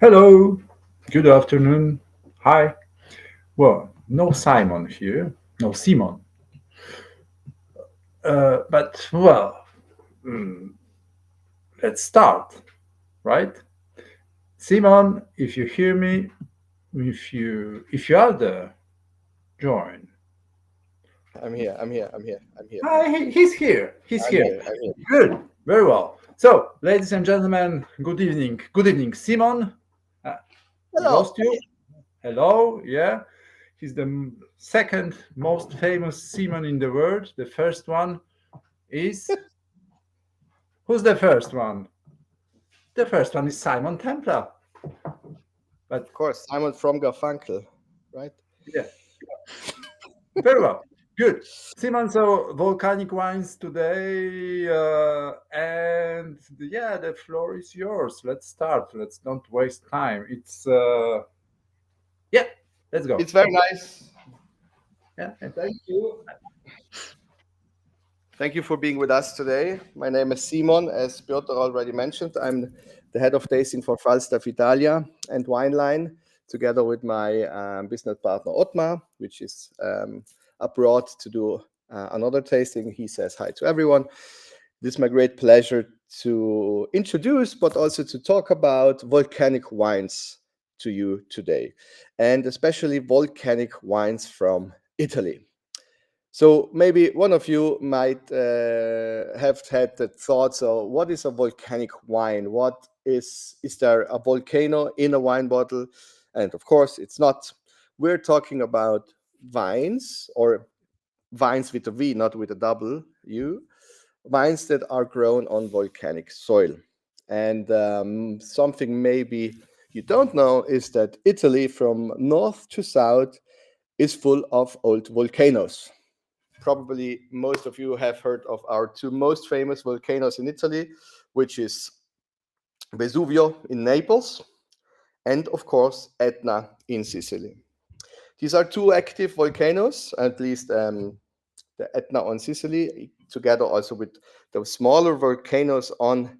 Hello, good afternoon. Hi. Well, no Simon here, no Simon. But let's start, right? Simon, if you hear me, if you are there, join. I'm here. I'm here. I'm here. I'm here. Hi, he's here. He's I'm here. here. I'm here. Good, very well. So, ladies and gentlemen, good evening. Good evening, Simon. Uh, we Hello. lost you. Hello, yeah. He's the second most famous seaman in the world. The first one is who's the first one? The first one is Simon Templar. But Of course, Simon from Garfunkel, right? yeah, very well. Good. Simon, so volcanic wines today, and the floor is yours. Let's start. Let's not waste time. Yeah, let's go. It's very nice. Yeah, Thank you. Thank you for being with us today. My name is Simon, as Piotr already mentioned. I'm the head of tasting for Falstaff Italia and Wine Line, together with my business partner Ottmar, which is abroad to do another tasting. He says hi to everyone. It is my great pleasure to introduce, but also to talk about volcanic wines to you today, and especially volcanic wines from Italy. So maybe one of you might have had the thought, so what is a volcanic wine? Is there a volcano in a wine bottle? And of course, it's not. We're talking about vines, or vines with a V, not with a double U, vines that are grown on volcanic soil. And something maybe you don't know is that Italy, from north to south, is full of old volcanoes. Probably most of you have heard of our two most famous volcanoes in Italy, which is Vesuvio in Naples and, of course, Etna in Sicily. These are two active volcanoes, at least the Etna on Sicily, together also with the smaller volcanoes on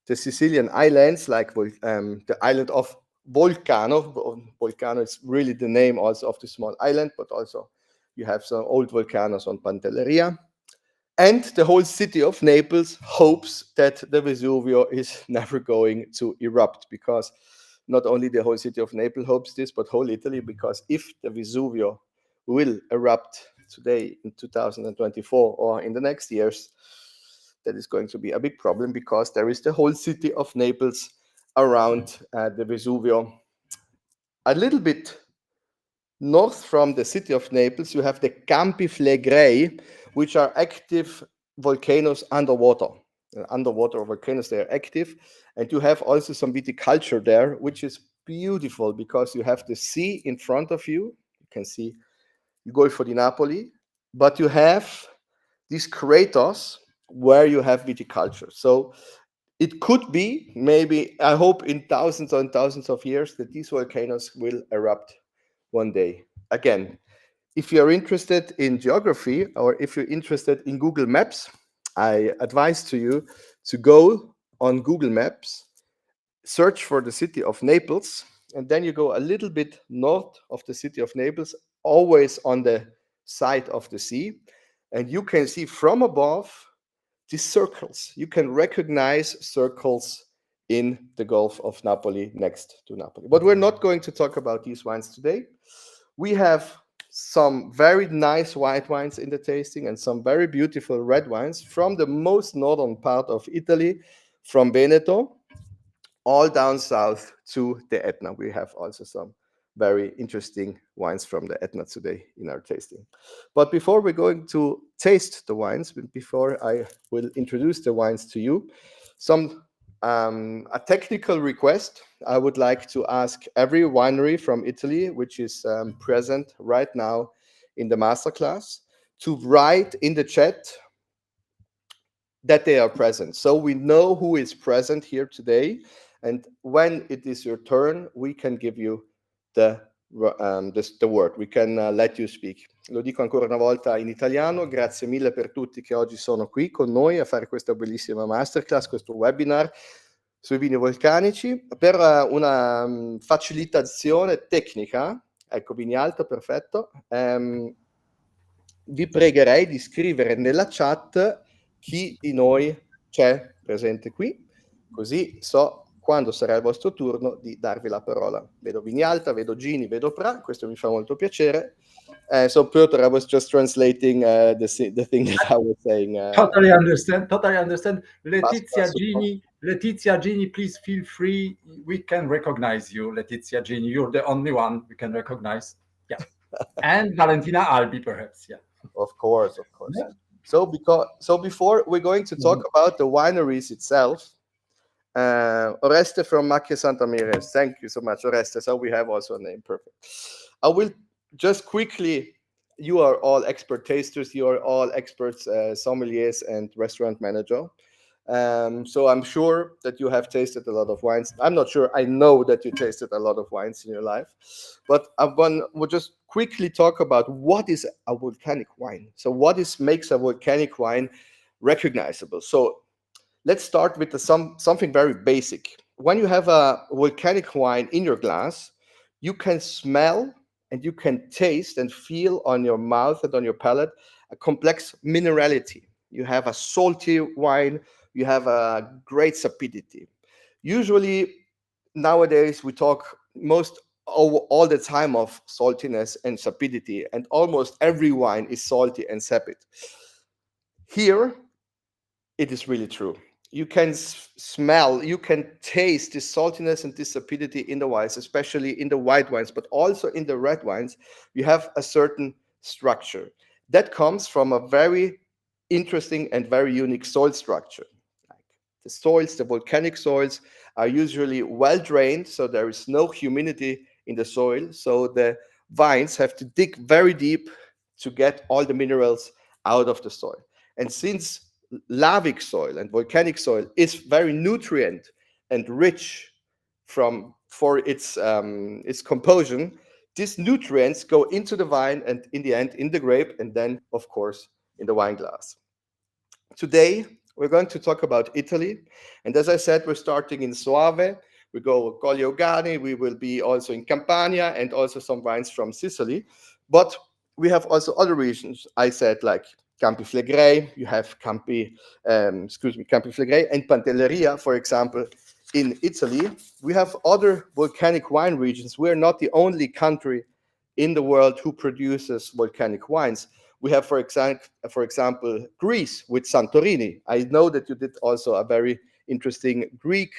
the Sicilian islands, like the island of Volcano. Volcano is really the name also of the small island, but also you have some old volcanoes on Pantelleria. And the whole city of Naples hopes that the Vesuvio is never going to erupt, because not only the whole city of Naples hopes this, but whole Italy, because if the Vesuvio will erupt today in 2024 or in the next years, that is going to be a big problem, because there is the whole city of Naples around the Vesuvio. A little bit north from the city of Naples, you have the Campi Flegrei, which are active volcanoes underwater. Underwater volcanoes, they are active. And you have also some viticulture there, which is beautiful, because you have the sea in front of you. You can see the Golfo di Napoli, but you have these craters where you have viticulture. So it could be, maybe, I hope in thousands and thousands of years, that these volcanoes will erupt one day again. If you're interested in geography, or if you're interested in Google Maps, I advise to you to go on Google Maps, search for the city of Naples, and then you go a little bit north of the city of Naples, always on the side of the sea, and you can see from above these circles. You can recognize circles in the Gulf of Napoli, next to Napoli. But we're not going to talk about these wines today. We have some very nice white wines in the tasting, and some very beautiful red wines from the most northern part of Italy, from Veneto all down south to the Etna. We have also some very interesting wines from the Etna today in our tasting. But before we're going to taste the wines, before I will introduce the wines to you, some a technical request. I would like to ask every winery from Italy, which is present right now in the masterclass, to write in the chat that they are present, so we know who is present here today. And when it is your turn, we can give you the word. We can let you speak. Lo dico ancora una volta in italiano: grazie mille per tutti che oggi sono qui con noi a fare questa bellissima masterclass, questo webinar sui vini vulcanici. Per una facilitazione tecnica, ecco, vini alto, perfetto, vi pregherei di scrivere nella chat chi di noi c'è presente qui, così so quando sarà il vostro turno di darvi la parola. Vedo Vignalta, vedo Gini, vedo Pra, questo mi fa molto piacere. So Piotr, I was just translating the thing that I was saying. Totally understand. Totally understand. Passo passo. Letizia Gini, please feel free. We can recognize you, Letizia Gini. You're the only one we can recognize. Yeah. And Valentina Albi, perhaps. Yeah. Of course, of course. Yeah. So before we're going to talk about the wineries itself, Oreste from Macchia Santa Mires. Thank you so much, Oreste. So we have also a name. Perfect. I will just quickly, you are all expert tasters, you are all experts, sommeliers and restaurant manager. So I'm sure that you have tasted a lot of wines. I'm not sure, I know that you tasted a lot of wines in your life. But we'll just quickly talk about what is a volcanic wine. So what makes a volcanic wine recognizable? So let's start with something very basic. When you have a volcanic wine in your glass, you can smell and you can taste and feel on your mouth and on your palate a complex minerality. You have a salty wine, you have a great sapidity. Usually nowadays we talk all the time of saltiness and sapidity, and almost every wine is salty and sapid. Here, it is really true. You can smell, you can taste the saltiness and this sapidity in the wines, especially in the white wines, but also in the red wines. You have a certain structure that comes from a very interesting and very unique soil structure. Like the soils, the volcanic soils, are usually well drained, so there is no humidity in the soil. So the vines have to dig very deep to get all the minerals out of the soil. And since lavic soil and volcanic soil is very nutrient and rich for its composition, these nutrients go into the vine and in the end in the grape, and then of course in the wine glass. Today we're going to talk about Italy, and as I said, we're starting in Soave. We go Colli Euganei, we will be also in Campania, and also some wines from Sicily. But we have also other regions. I said like Campi Flegrei, you have Campi Flegrei and Pantelleria, for example, in Italy. We have other volcanic wine regions. We're not the only country in the world who produces volcanic wines. We have, for example, Greece with Santorini. I know that you did also a very interesting Greek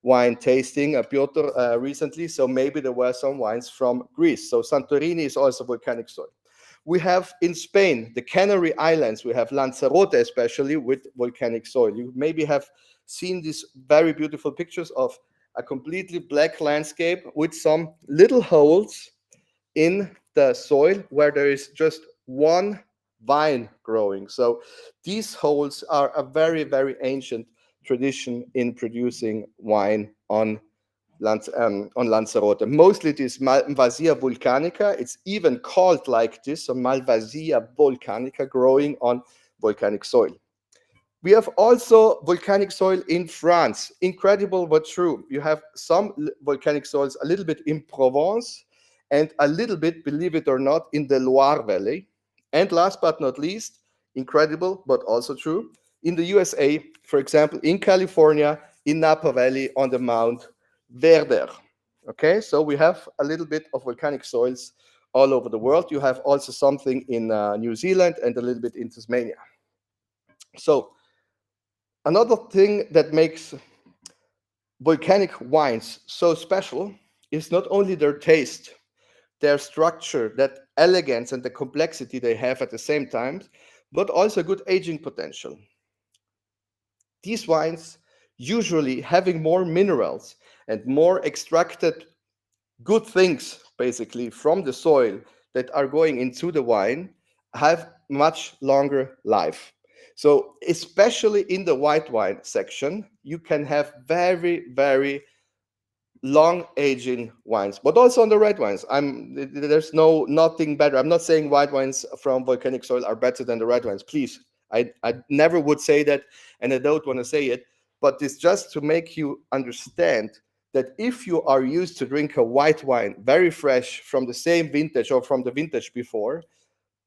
wine tasting, Piotr, recently. So maybe there were some wines from Greece. So Santorini is also volcanic soil. We have in Spain, the Canary Islands, we have Lanzarote, especially with volcanic soil. You maybe have seen these very beautiful pictures of a completely black landscape with some little holes in the soil where there is just one vine growing. So these holes are a very, very ancient tradition in producing wine on Lanzarote. Mostly it is Malvasia volcanica. It's even called like this, so Malvasia volcanica, growing on volcanic soil. We have also volcanic soil in France. Incredible but true. You have some volcanic soils a little bit in Provence and a little bit, believe it or not, in the Loire Valley. And last but not least, incredible but also true, in the USA, for example, in California, in Napa Valley on the Mount Verder. Okay, so we have a little bit of volcanic soils all over the world. You have also something in New Zealand and a little bit in Tasmania. So another thing that makes volcanic wines so special is not only their taste, their structure, that elegance and the complexity they have at the same time, but also good aging potential. These wines, usually having more minerals and more extracted good things, basically, from the soil that are going into the wine, have much longer life. So especially in the white wine section, you can have very, very long aging wines, but also on the red wines. There's nothing better. I'm not saying white wines from volcanic soil are better than the red wines. Please, I never would say that, and I don't want to say it. but it's just to make you understand that if you are used to drink a white wine, very fresh from the same vintage or from the vintage before,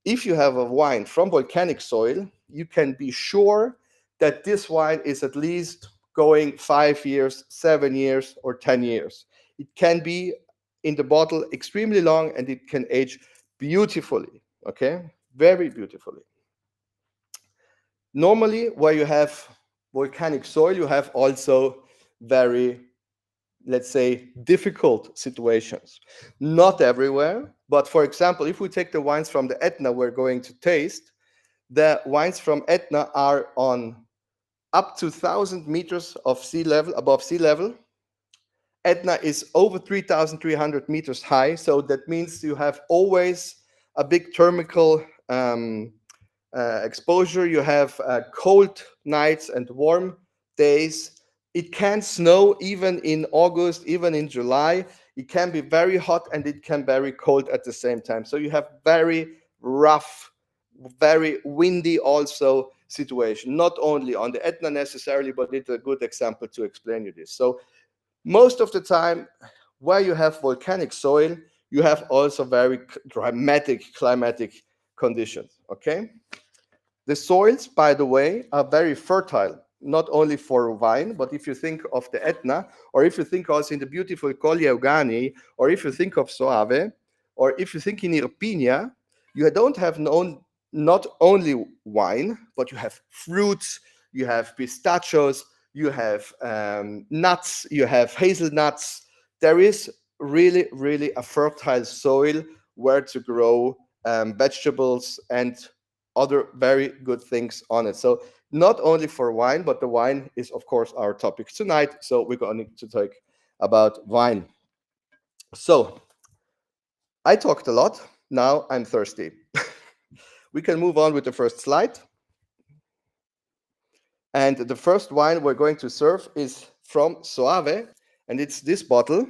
if you have a wine from volcanic soil, you can be sure that this wine is at least going 5 years, 7 years, or 10 years. It can be in the bottle extremely long and it can age beautifully, okay? Very beautifully. Normally, where you have volcanic soil, you have also very, let's say, difficult situations. Not everywhere, but for example, if we take the wines from the Etna we're going to taste, the wines from Etna are on up to 1,000 meters of sea level, above sea level. Etna is over 3,300 meters high, so that means you have always a big thermal exposure. You have cold nights and warm days. It can snow even in August, even in July. It can be very hot and it can be very cold at the same time. So you have very rough, very windy also situation, not only on the Etna necessarily, but it's a good example to explain you this. So most of the time where you have volcanic soil, you have also very dramatic climatic conditions, okay? The soils, by the way, are very fertile, not only for wine, but if you think of the Etna, or if you think also in the beautiful Colli Euganei, or if you think of Soave, or if you think in Irpinia, you don't have not only wine, but you have fruits, you have pistachios, you have nuts, you have hazelnuts. There is really, really a fertile soil where to grow vegetables and other very good things on it. So not only for wine, but the wine is, of course, our topic tonight. So we're going to talk about wine. So I talked a lot. Now I'm thirsty. We can move on with the first slide. And the first wine we're going to serve is from Soave, and it's this bottle.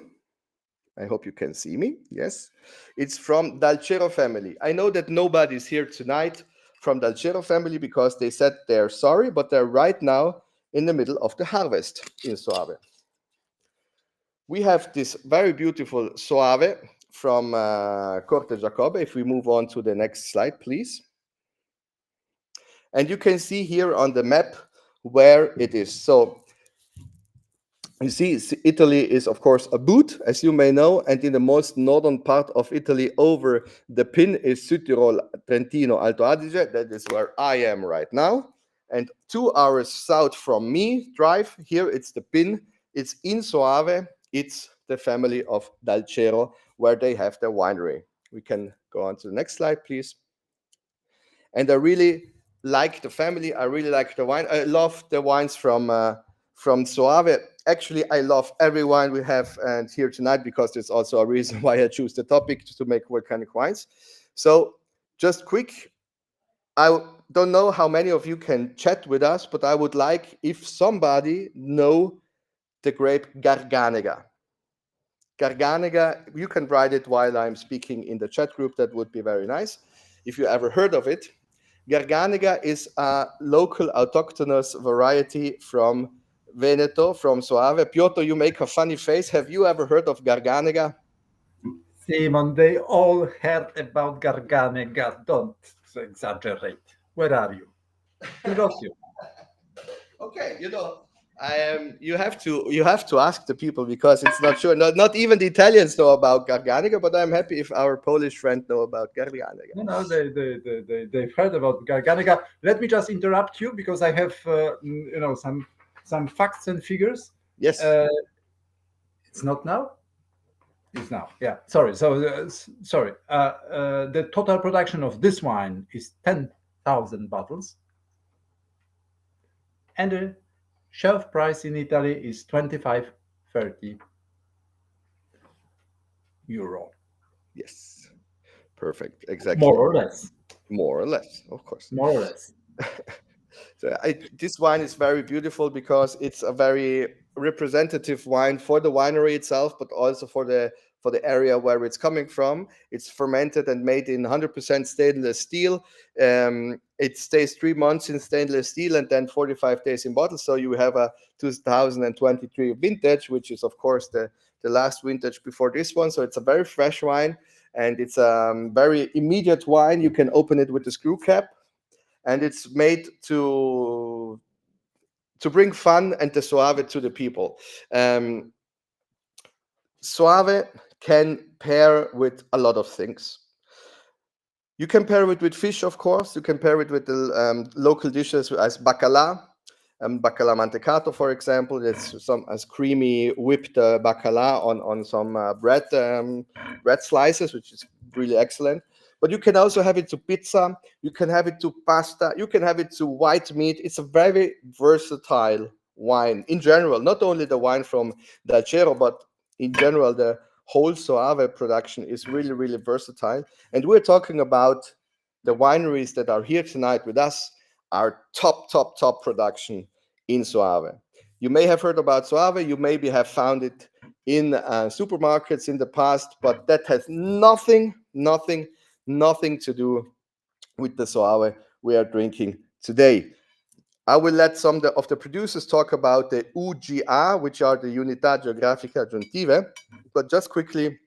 I hope you can see me. Yes. It's from Dalcero family. I know that nobody's here tonight from Dalcero family because they said they're sorry, but they're right now in the middle of the harvest in Soave. We have this very beautiful Soave from Corte Giacobbe. If we move on to the next slide, please. And you can see here on the map where it is. So you see, Italy is, of course, a boot, as you may know, and in the most northern part of Italy, over the pin is Südtirol, Trentino, Alto Adige. That is where I am right now. And 2 hours south from me, drive, here it's the pin. It's in Soave. It's the family of Dalcero, where they have their winery. We can go on to the next slide, please. And I really like the family. I really like the wine. I love the wines from Soave. Actually, I love every wine we have and here tonight because there's also a reason why I choose the topic to make volcanic wines. So just quick, I don't know how many of you can chat with us, but I would like if somebody know the grape Garganega. Garganega, you can write it while I'm speaking in the chat group. That would be very nice. If you ever heard of it. Garganega is a local autochthonous variety from Veneto, from Soave. Piotr, you make a funny face. Have you ever heard of Garganega? Simon, they all heard about Garganega. Don't exaggerate. Where are you? We lost you. Okay, you have to ask the people because it's not sure. Not even the Italians know about Garganega, but I'm happy if our Polish friends know about Garganega. No, they've heard about Garganega. Let me just interrupt you because I have some facts and figures. Yes. It's not now. It's now. Yeah. Sorry. So sorry. The total production of this wine is 10,000 bottles, and the shelf price in Italy is 25-30 euro. Yes. Perfect. Exactly. More or less. More or less, of course. More or less. So this wine is very beautiful because it's a very representative wine for the winery itself, but also for the for the area where it's coming from. It's fermented and made in 100% stainless steel. It stays 3 months in stainless steel and then 45 days in bottles. So you have a 2023 vintage, which is of course the last vintage before this one. So it's a very fresh wine, and it's a very immediate wine. You can open it with the screw cap, and it's made to bring fun and the Soave to the people. Soave can pair with a lot of things. You can pair it with fish, of course. You can pair it with the local dishes as bacala, bacala mantecato, for example. It's some as creamy whipped bacala on some bread slices, which is really excellent. But you can also have it to pizza. You can have it to pasta. You can have it to white meat. It's a very versatile wine in general. Not only the wine from Dalcero, but in general, the whole Soave production is really, really versatile. And we're talking about the wineries that are here tonight with us are top production in Soave. You may have heard about Soave. You maybe have found it in supermarkets in the past, but that has nothing to do with the Soave we are drinking today. I will let some of the producers talk about the UGA, which are the Unità Geografica Aggiuntive. But just quickly,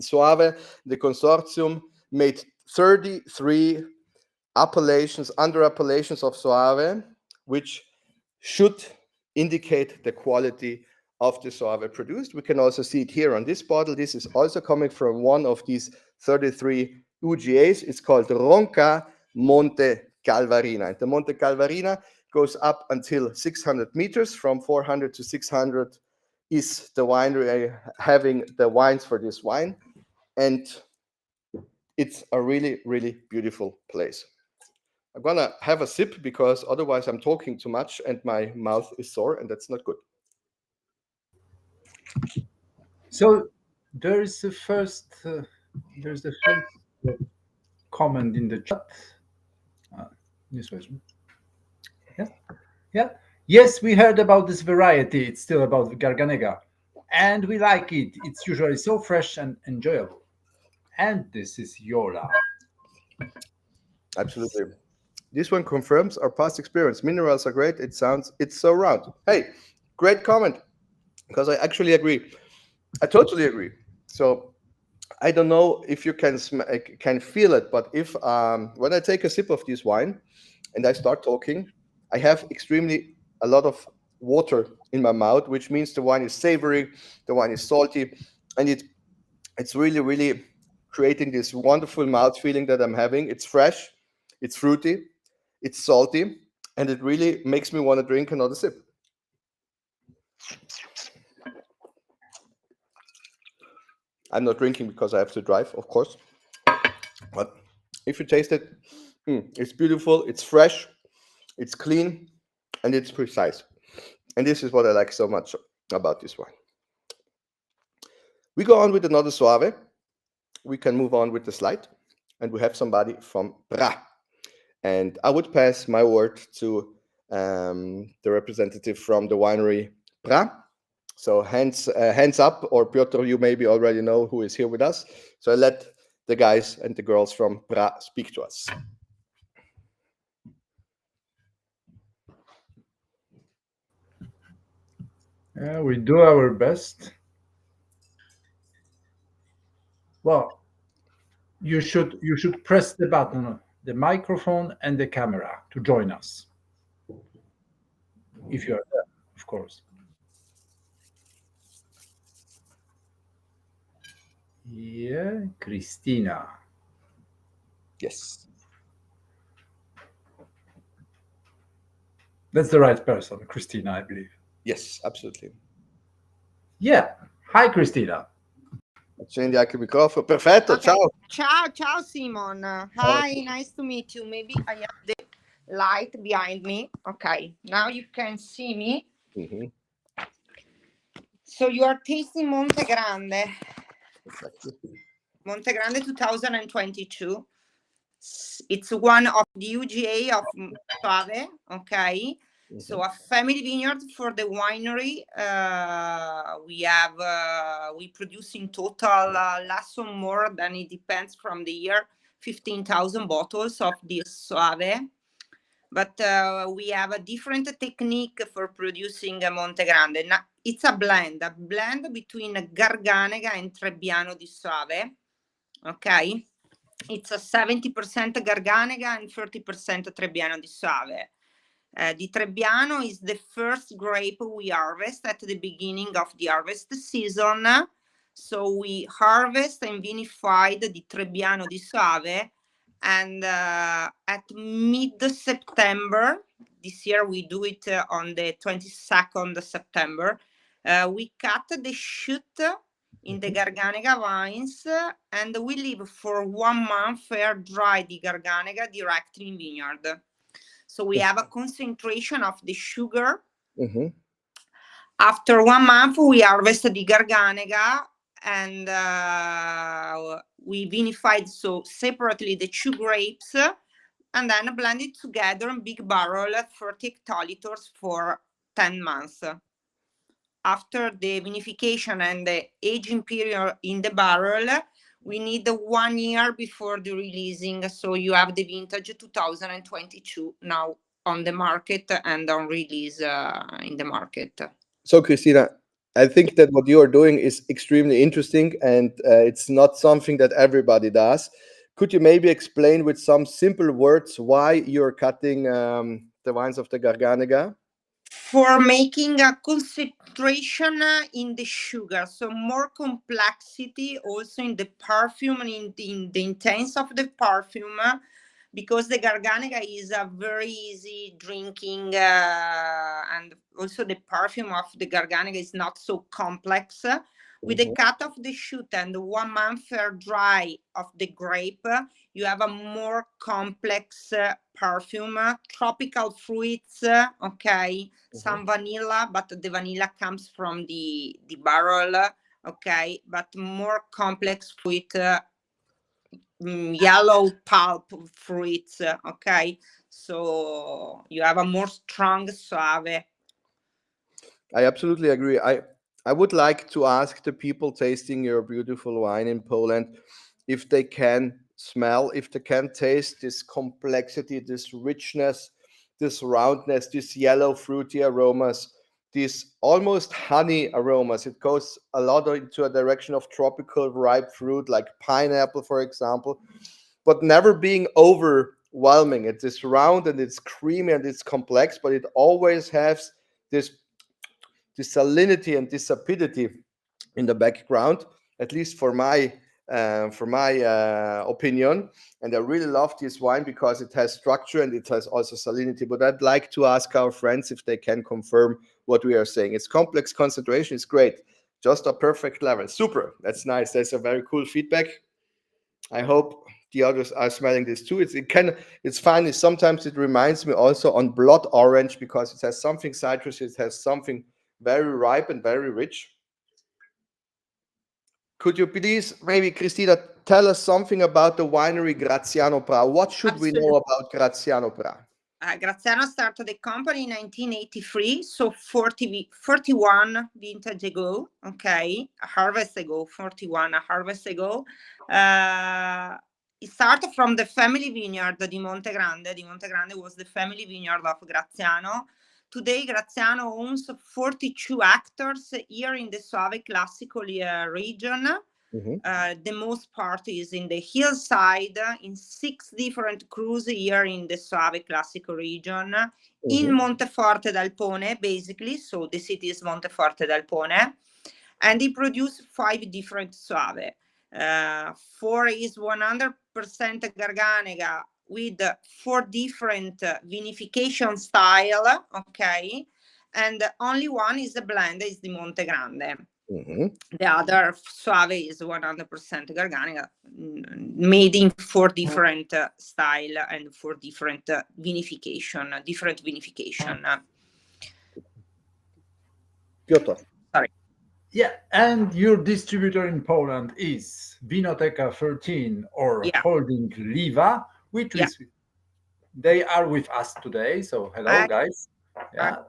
Soave, the consortium, made 33 appellations, under appellations of Soave, which should indicate the quality of the Soave produced. We can also see it here on this bottle. This is also coming from one of these 33 UGAs. It's called Ronca Monte Calvarina. And the Monte Calvarina goes up until 600 meters. From 400 to 600 is the winery having the wines for this wine. And it's a really, really beautiful place. I'm gonna have a sip because otherwise I'm talking too much and my mouth is sore, and that's not good. So there's the first comment in the chat. This was, yeah. Yes, we heard about this variety. It's still about Garganega, and we like it. It's usually so fresh and enjoyable. And this is Yola. Absolutely. This one confirms our past experience. Minerals are great. It's so round. Hey, great comment, because I actually agree. I totally agree. So I don't know if you can feel it, but if when I take a sip of this wine and I start talking, I have a lot of water in my mouth, which means the wine is savory, the wine is salty, and it's really, really creating this wonderful mouth feeling that I'm having. It's fresh, it's fruity, it's salty, and it really makes me want to drink another sip. I'm not drinking because I have to drive, of course. But if you taste it, it's beautiful, it's fresh, it's clean, and it's precise. And this is what I like so much about this wine. We go on with another Soave. We can move on with the slide. And we have somebody from Bra. And I would pass my word to the representative from the winery Bra. So hands up, or Piotr, you maybe already know who is here with us. So I let the guys and the girls from Bra speak to us. We do our best. Well, you should press the button, the microphone and the camera to join us. If you are there, of course. Yeah, Christina. Yes. That's the right person, Christina, I believe. Yes, absolutely. Yeah. Hi, Christina. Accendi anche il microfono. Perfetto, Okay. ciao. Ciao, Simon. Hi, nice to meet you. Maybe I have the light behind me. Okay, now you can see me. Mm-hmm. So you are tasting Monte Grande. Exactly. Monte Grande 2022. It's one of the UGA of Soave. Okay. So a family vineyard for the winery. We produce in total less or more than, it depends from the year, 15,000 bottles of this Soave. But we have a different technique for producing a Monte Grande. Now, it's a blend between Garganega and Trebbiano di Soave. Okay, it's a 70% Garganega and 30% Trebbiano di Soave. The Trebbiano is the first grape we harvest at the beginning of the harvest season. So we harvest and vinify the Trebbiano di Soave, and at mid-September, this year we do it on the 22nd of September, we cut the shoot in the Garganega vines, and we leave for 1 month air dry the Garganega directly in vineyard. So we have a concentration of the sugar. After 1 month, we harvest the Garganega, and we vinified so separately the 2 grapes, and then blend it together in big barrel at 30 hectoliters for 10 months. After the vinification and the aging period in the barrel, we need 1 year before the releasing. So you have the vintage 2022 now on the market and on release in the market. So, Christina, I think that what you are doing is extremely interesting, and it's not something that everybody does. Could you maybe explain with some simple words why you're cutting the vines of the Garganega? For making a concentration in the sugar, so more complexity also in the perfume and in the intense of the perfume, because the Garganega is a very easy drinking, and also the perfume of the Garganega is not so complex. With the cut of the shoot and 1 month air dry of the grape, you have a more complex perfume, tropical fruits, okay, some vanilla, but the vanilla comes from the barrel, okay, but more complex fruit, yellow pulp fruits, okay, so you have a more strong Soave. I absolutely agree. I would like to ask the people tasting your beautiful wine in Poland if they can smell, if they can taste this complexity, this richness, this roundness, these yellow fruity aromas, these almost honey aromas. It goes a lot into a direction of tropical ripe fruit like pineapple, for example, but never being overwhelming. It is round and it's creamy and it's complex, but it always has this salinity and this acidity in the background, at least for my opinion. And I really love this wine because it has structure and it has also salinity. But I'd like to ask our friends if they can confirm what we are saying. It's complex concentration. It's great. Just a perfect level. Super. That's nice. That's a very cool feedback. I hope the others are smelling this too. It's funny. Sometimes it reminds me also on blood orange because it has something citrus. It has something very ripe and very rich. Could you please, maybe, Cristina, tell us something about the winery Graziano Pra? What should we know about Graziano Pra? Graziano started the company in 1983, so 41 vintage ago, okay, a harvest ago. It started from the family vineyard di Monte Grande. The Monte Grande was the family vineyard of Graziano. Today, Graziano owns 42 hectares here in the Soave Classical region. The most part is in the hillside, in 6 different cruise here in the Soave Classical region, in Monteforte d'Alpone, basically. So the city is Monteforte d'Alpone. And he produced 5 different Soave. 4 is 100% Garganega, with 4 different vinification style, okay, and only one is the blend, is the Monte Grande. The other Soave is 100% Garganega, made in 4 different style and 4 different vinification, Piotr. Sorry. Yeah, and your distributor in Poland is Vinoteca 13 or Holding Liva, which is, they are with us today. So hello, guys. Yeah.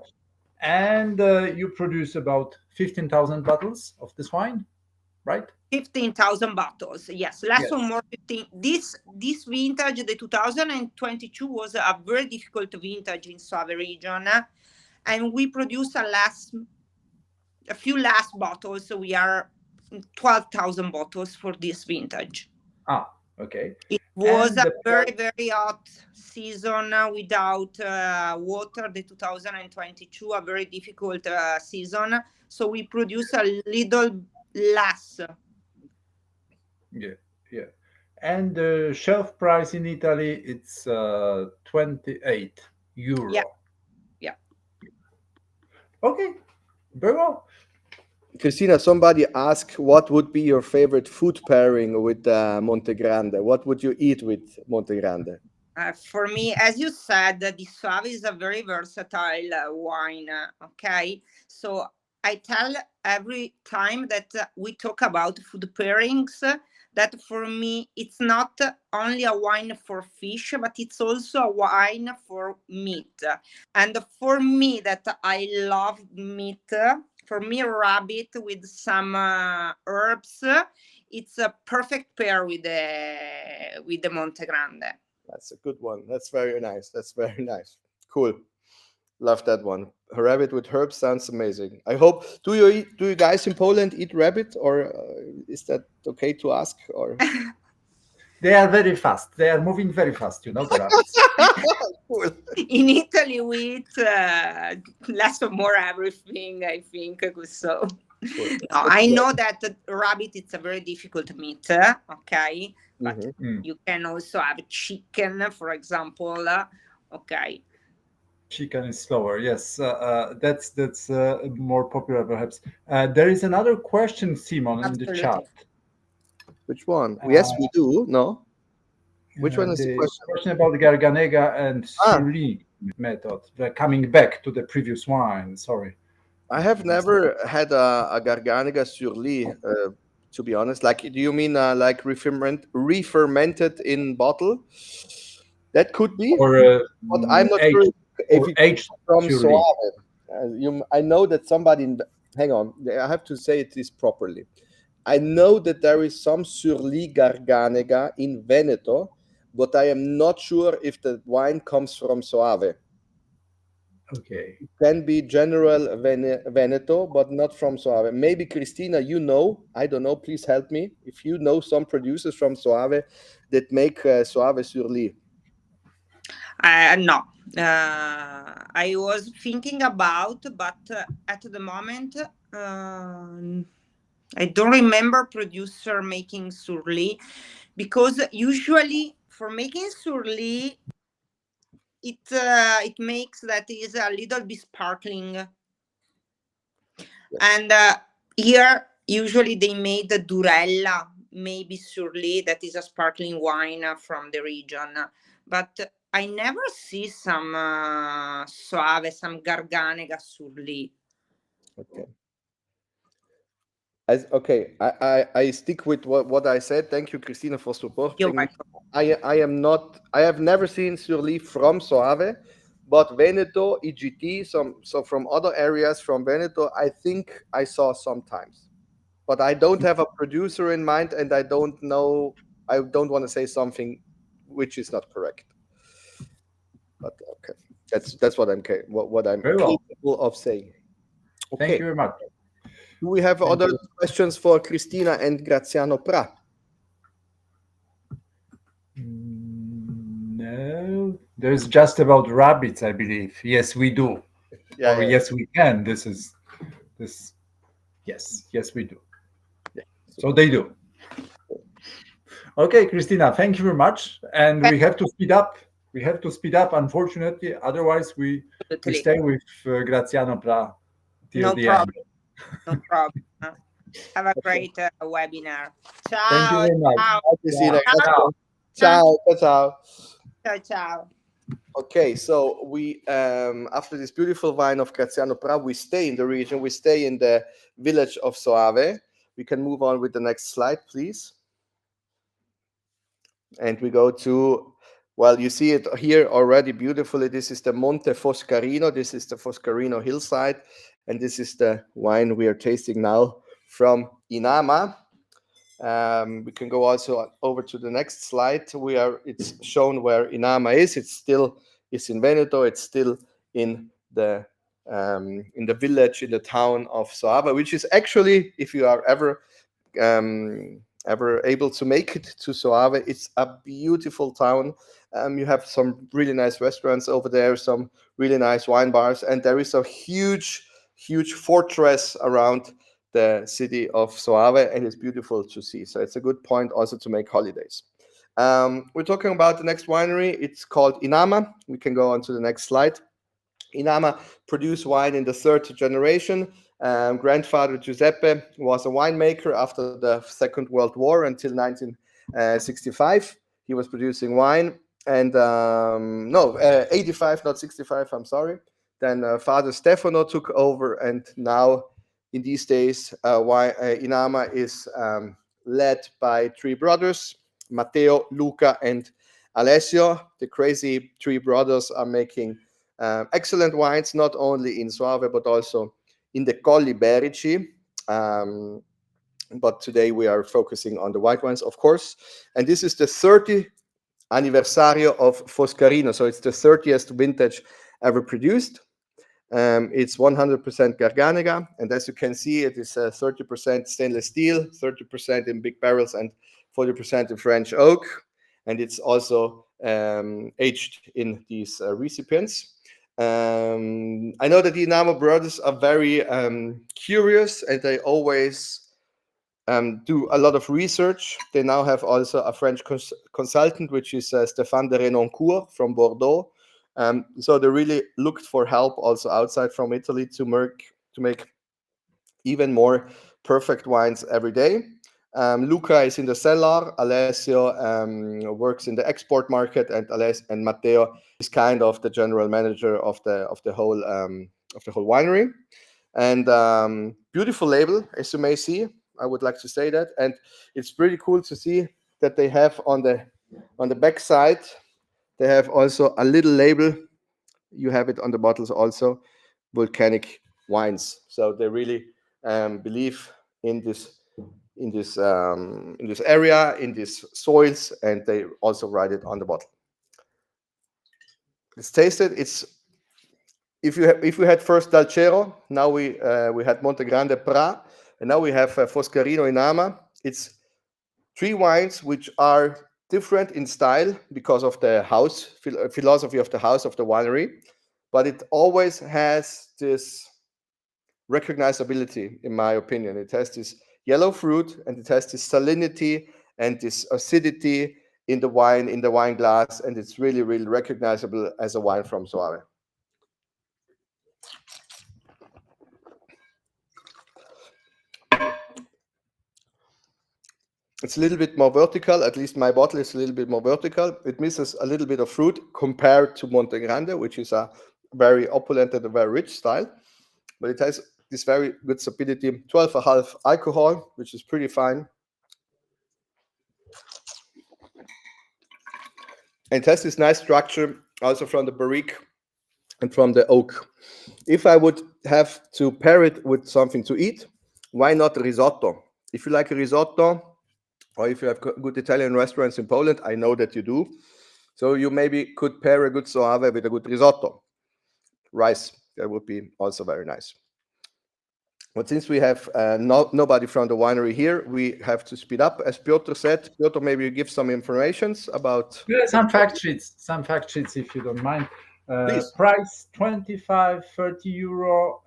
And you produce about 15,000 bottles of this wine, right? 15,000 bottles. Yes, less Yes. or more 15. This vintage, the 2022, was a very difficult vintage in Soave region, and we produce a few last bottles. So we are 12,000 bottles for this vintage. Ah, okay. It was And a the very, very hot season without water, the 2022, a very difficult season. So we produce a little less. yeah, yeah. And the shelf price in Italy, it's 28 euro. Yeah, yeah. Okay, very well. Christina, somebody asked what would be your favorite food pairing with Monte Grande? What would you eat with Monte Grande? For me, as you said, the Soave is a very versatile wine. Okay, so I tell every time that we talk about food pairings that for me it's not only a wine for fish, but it's also a wine for meat. And for me, that I love meat. For me, rabbit with some herbs, it's a perfect pair with the Monte Grande. That's a good one. That's very nice. That's very nice. Cool. Love that one. A rabbit with herbs sounds amazing. I hope. Do you guys in Poland eat rabbit, or is that okay to ask? Or They are very fast. They are moving very fast, the rabbits. cool. In Italy, we eat less or more everything, I think. So, Cool. no, I know that rabbit it's a very difficult meat, okay? But you can also have chicken, for example, okay? Chicken is slower. Yes, that's more popular, perhaps. There is another question, Simon, in the chat. Absolutely. Which one? Yes, we do. No. Which one is the question? Question about the Garganega and Surly method. Coming back to the previous wine. Sorry. I have never had a Garganega Surly, to be honest. Like, do you mean like re-fermented in bottle? That could be, Or but I'm not sure if it's aged from Surly. Soave. I know that somebody. Hang on, I have to say this properly. I know that there is some Surly Garganega in Veneto, but I am not sure if the wine comes from Soave. Okay. It can be general Veneto, but not from Soave. Maybe Cristina, I don't know, please help me. If you know some producers from Soave that make Soave Surly. No. I was thinking about, but at the moment, I don't remember producer making Surly, because usually for making Surly, it makes that is a little bit sparkling. Yeah. And here usually they made the Durella, maybe Surly, that is a sparkling wine from the region, but I never see some Soave, some Garganega Surly. Okay. I stick with what I said. Thank you, Cristina, for supporting. You're welcome. I have never seen Surly from Soave, but Veneto, EGT, so from other areas from Veneto, I think I saw sometimes. But I don't have a producer in mind, and I don't want to say something which is not correct. But okay, that's what I'm capable of saying. Okay. Thank you very much. Do we have other questions for Cristina and Graziano Pra? No, there's just about rabbits, I believe. Yes, we do. Yeah. Yes, we can. This. Yes, we do. Yeah. So they do. Okay, Cristina, thank you very much. And we have to speed up. Unfortunately. Otherwise, we stay with Graziano Pra till the end. No problem. Have a great webinar. Ciao. Thank you very much. Ciao. Ciao. Ciao. Okay, so we after this beautiful wine of Graziano Pra, we stay in the region. We stay in the village of Soave. We can move on with the next slide, please. And we go to Well, you see it here already beautifully. This is the Monte Foscarino. This is the Foscarino hillside. And this is the wine we are tasting now from Inama. We can go also over to the next slide. It's shown where Inama is. It's in Veneto. It's still in the village, in the town of Soava, which is actually, if you are ever able to make it to Soave, it's a beautiful town. You have some really nice restaurants over there, some really nice wine bars, and there is a huge fortress around the city of Soave, and it's beautiful to see. So it's a good point also to make holidays. We're talking about the next winery. It's called Inama. We can go on to the next slide. Inama produced wine in the third generation. Grandfather Giuseppe was a winemaker after the Second World War until 1965. He was producing wine, and 85, not 65, I'm sorry. Then Father Stefano took over, and now in these days, Inama is led by three brothers, Matteo, Luca, and Alessio. The crazy three brothers are making excellent wines, not only in Soave, but also in the Colli Berici. But today we are focusing on the white wines, of course. And this is the 30th anniversario of Foscarino. So it's the 30th vintage ever produced. It's 100% Garganega, and as you can see, it is 30% stainless steel, 30% in big barrels, and 40% in French oak. And it's also aged in these recipients. I know that the Inama brothers are very curious, and they always do a lot of research. They now have also a French consultant, which is Stéphane de Renoncourt from Bordeaux. So they really looked for help also outside from Italy to make even more perfect wines every day. Luca is in the cellar. Alessio works in the export market, and Matteo is kind of the general manager of the whole winery. And beautiful label, as you may see. I would like to say that, and it's pretty cool to see that they have on the back side. They have also a little label. You have it on the bottles also, Volcanic wines. So they really believe in this area, in these soils, and they also write it on the bottle. Let's taste it. If we had first Dalcero, now we had Monte Grande Pra, and now we have Foscarino Inama. It's three wines which are different in style because of the house philosophy of the house of the winery, but it always has this recognizability, in my opinion. It has this yellow fruit, and it has this salinity and this acidity in the wine glass, and it's really, really recognizable as a wine from Soave. It's a little bit more vertical. At least my bottle is a little bit more vertical. It misses a little bit of fruit compared to Monte Grande, which is a very opulent and a very rich style. But it has this very good sapidity, 12.5 alcohol, which is pretty fine. And it has this nice structure also from the barrique and from the oak. If I would have to pair it with something to eat, why not risotto? If you like a risotto, or if you have good Italian restaurants in Poland, I know that you do. So you maybe could pair a good Soave with a good risotto. Rice, that would be also very nice. But since we have nobody from the winery here, we have to speed up. As Piotr said, Piotr, maybe you give some informations about... Some fact sheets, if you don't mind. Price 25, 30 euro,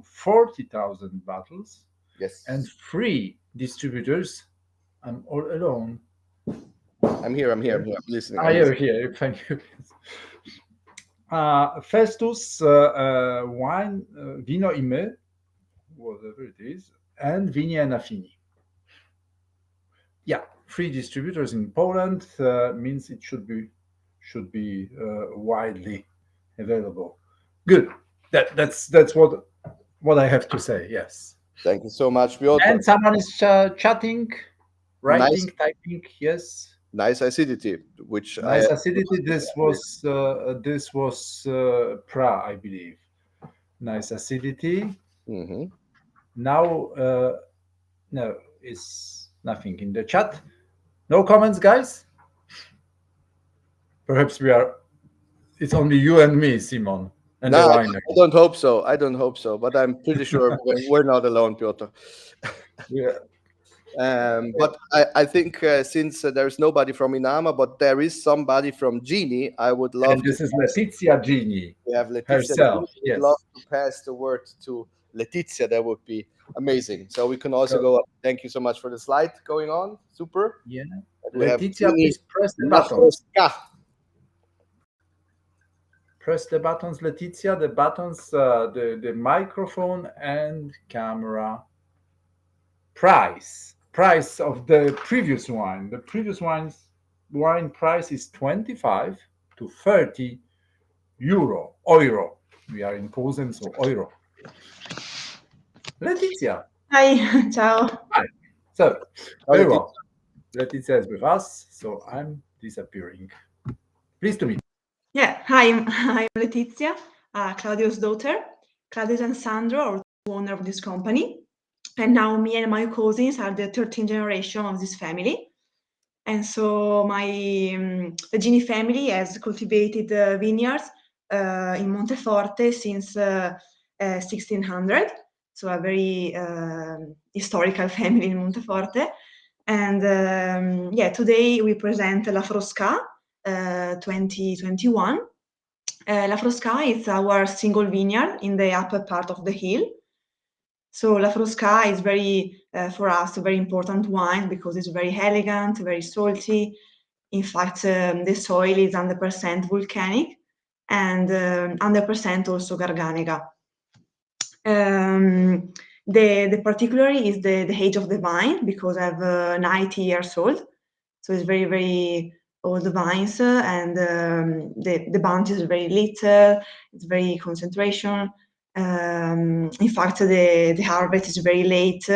40,000 bottles. Yes. And free distributors. I'm all alone. I'm here. I'm listening. You're here. Thank you. Festus wine, Vino Ime, whatever it is, and Vinie and Affini. Yeah, free distributors in Poland means it should be widely available. Good. That's what I have to say. Yes. Thank you so much, Piotr. And someone is chatting, writing, typing. Yes. nice acidity, which Nice acidity. This was Pra, I believe. Nice acidity. Mhm. Now, no, it's nothing in the chat. No comments, guys. Perhaps we are. It's only you and me, Simon, and the No, I wine. don't hope so. I don't hope so, but I'm pretty sure we're not alone, Piotr. Yeah. But I think since there's nobody from Inama, but there is somebody from Genie, I would love And to this is Letizia Gini have Letizia. herself. I would Yes. love to pass the word to Letizia. That would be amazing. So we can also So- go up. Thank you so much for the slide going on. Super. Yeah. And we have Letizia, Genie please press the buttons. Lafrosca. Press the buttons, Letizia. The buttons, the microphone and camera. Price of the previous wine. The previous wine price is 25 to 30 euro. We are in Posen, so euro. Letizia. Hi, ciao. Hi. So, How very did well. Letizia is with us, so I'm disappearing. Pleased to meet you. Yeah, hi, I'm Letizia, Claudio's daughter. Claudio and Sandro are the owner of this company. And now me and my cousins are the 13th generation of this family. And so the Gini family has cultivated vineyards in Monteforte since 1600. So a very historical family in Monteforte. And yeah, today we present La Frosca 2021. La Frosca is our single vineyard in the upper part of the hill. So La Frosca is very, for us, a very important wine because it's very elegant, very salty. In fact, the soil is 100% volcanic and 100% also Garganega. The particularly is the age of the vine because I have 90 years old. So it's very, very old vines and the bunch is very little, it's very concentration. In fact, the harvest is very late.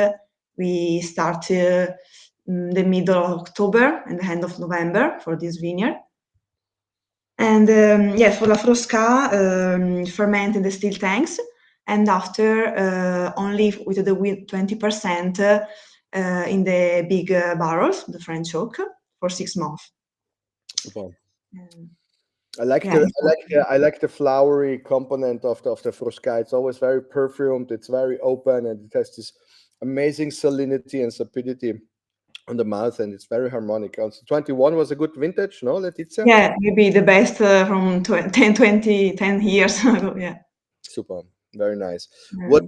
We start the middle of October and the end of November for this vineyard. And yeah, for La Frosca, ferment in the steel tanks, and after only with the 20% in the big barrels, the French oak, for 6 months. Wow. I like the flowery component of the Frosca. It's always very perfumed. It's very open, and it has this amazing salinity and sapidity on the mouth, and it's very harmonic. Also, 21 was a good vintage, no, Letizia? Yeah, maybe the best from 10 years ago. Yeah. Super, very nice.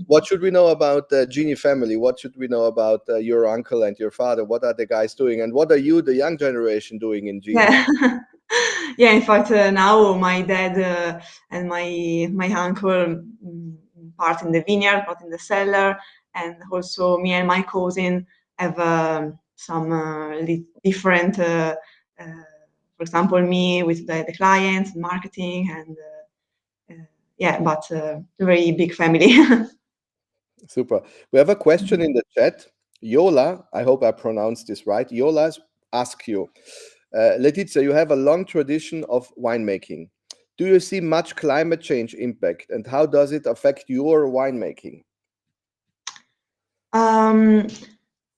What should we know about the Genie family? What should we know about your uncle and your father? What are the guys doing, and what are you, the young generation, doing in Genie? Yeah. Yeah, in fact, now my dad and my uncle part in the vineyard, part in the cellar, and also me and my cousin have some different, for example, me with the clients, marketing, and yeah, but a very big family. Super. We have a question in the chat. Yola, I hope I pronounced this right. Yola asks you, Letizia, you have a long tradition of winemaking. Do you see much climate change impact, and how does it affect your winemaking?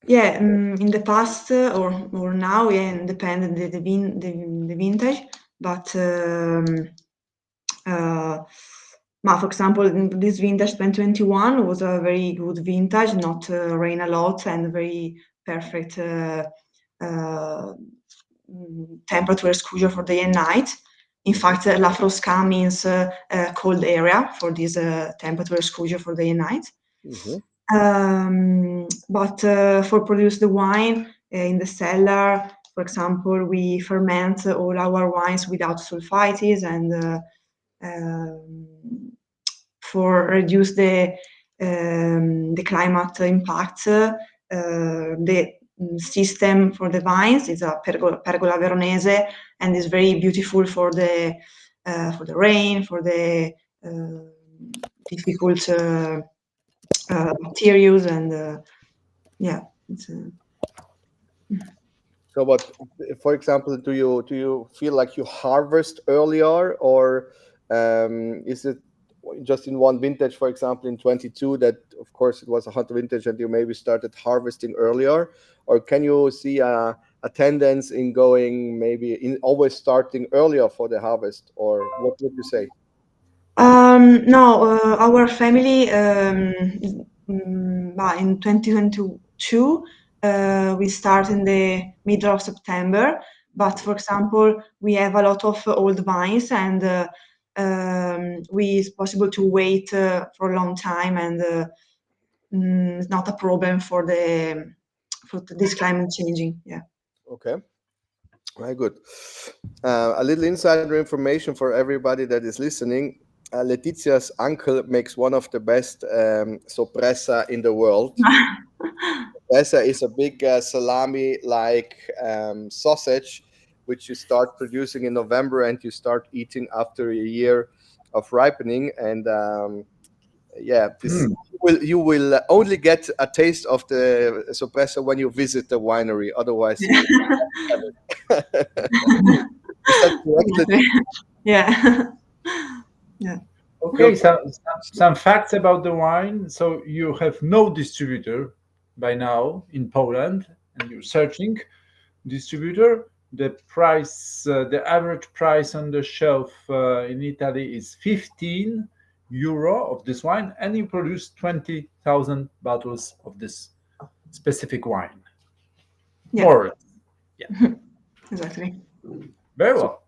Yeah, in the past or now, yeah, depending the vintage, but for example, this vintage 2021 was a very good vintage, not rain a lot and very perfect temperature exposure for day and night. In fact, La Frosca means cold area for this temperature exposure for day and night. But for produce the wine in the cellar, for example, we ferment all our wines without sulfites, and for reduce the climate impact, the system for the vines is a pergola veronese, and is very beautiful for the rain, for the difficult materials, and yeah, it's So, what, for example, do you feel like you harvest earlier, or is it just in one vintage, for example, in 22, that of course it was a hot vintage and you maybe started harvesting earlier, or can you see a tendency in going maybe in always starting earlier for the harvest, or what would you say? No, our family in 2022 we start in the middle of September. But for example, we have a lot of old vines, and it's possible to wait for a long time, and it's not a problem for this climate changing. Yeah. Okay, very good. A little insider information for everybody that is listening. Letitia's uncle makes one of the best sorpresa in the world. Sorpresa is a big salami-like sausage, which you start producing in November and you start eating after a year of ripening. And yeah, this you will only get a taste of the sorpresa when you visit the winery. Otherwise, you have it. Is that correct? Yeah. Yeah. Okay, some facts about the wine. So you have no distributor by now in Poland, and you're searching distributor. The price, the average price on the shelf in Italy is 15 euro of this wine, and you produce 20,000 bottles of this specific wine. Yeah. More or less. Yeah. Exactly. Very well.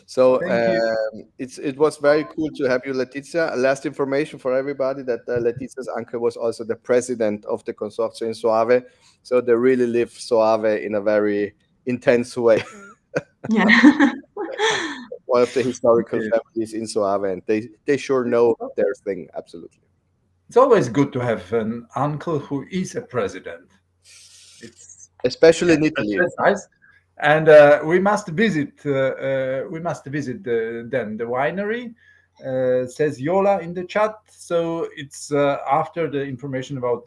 So Thank you. it was very cool to have you, Letizia. Last information for everybody, that Letizia's uncle was also the president of the consortium in Soave. So they really live Soave in a very intense way. Yeah. One of the historical Okay. families in Soave, and they sure know their thing, absolutely. It's always good to have an uncle who is a president. It's Especially in Italy. that's nice. And we must visit. Then the winery. Says Yola in the chat. So it's after the information about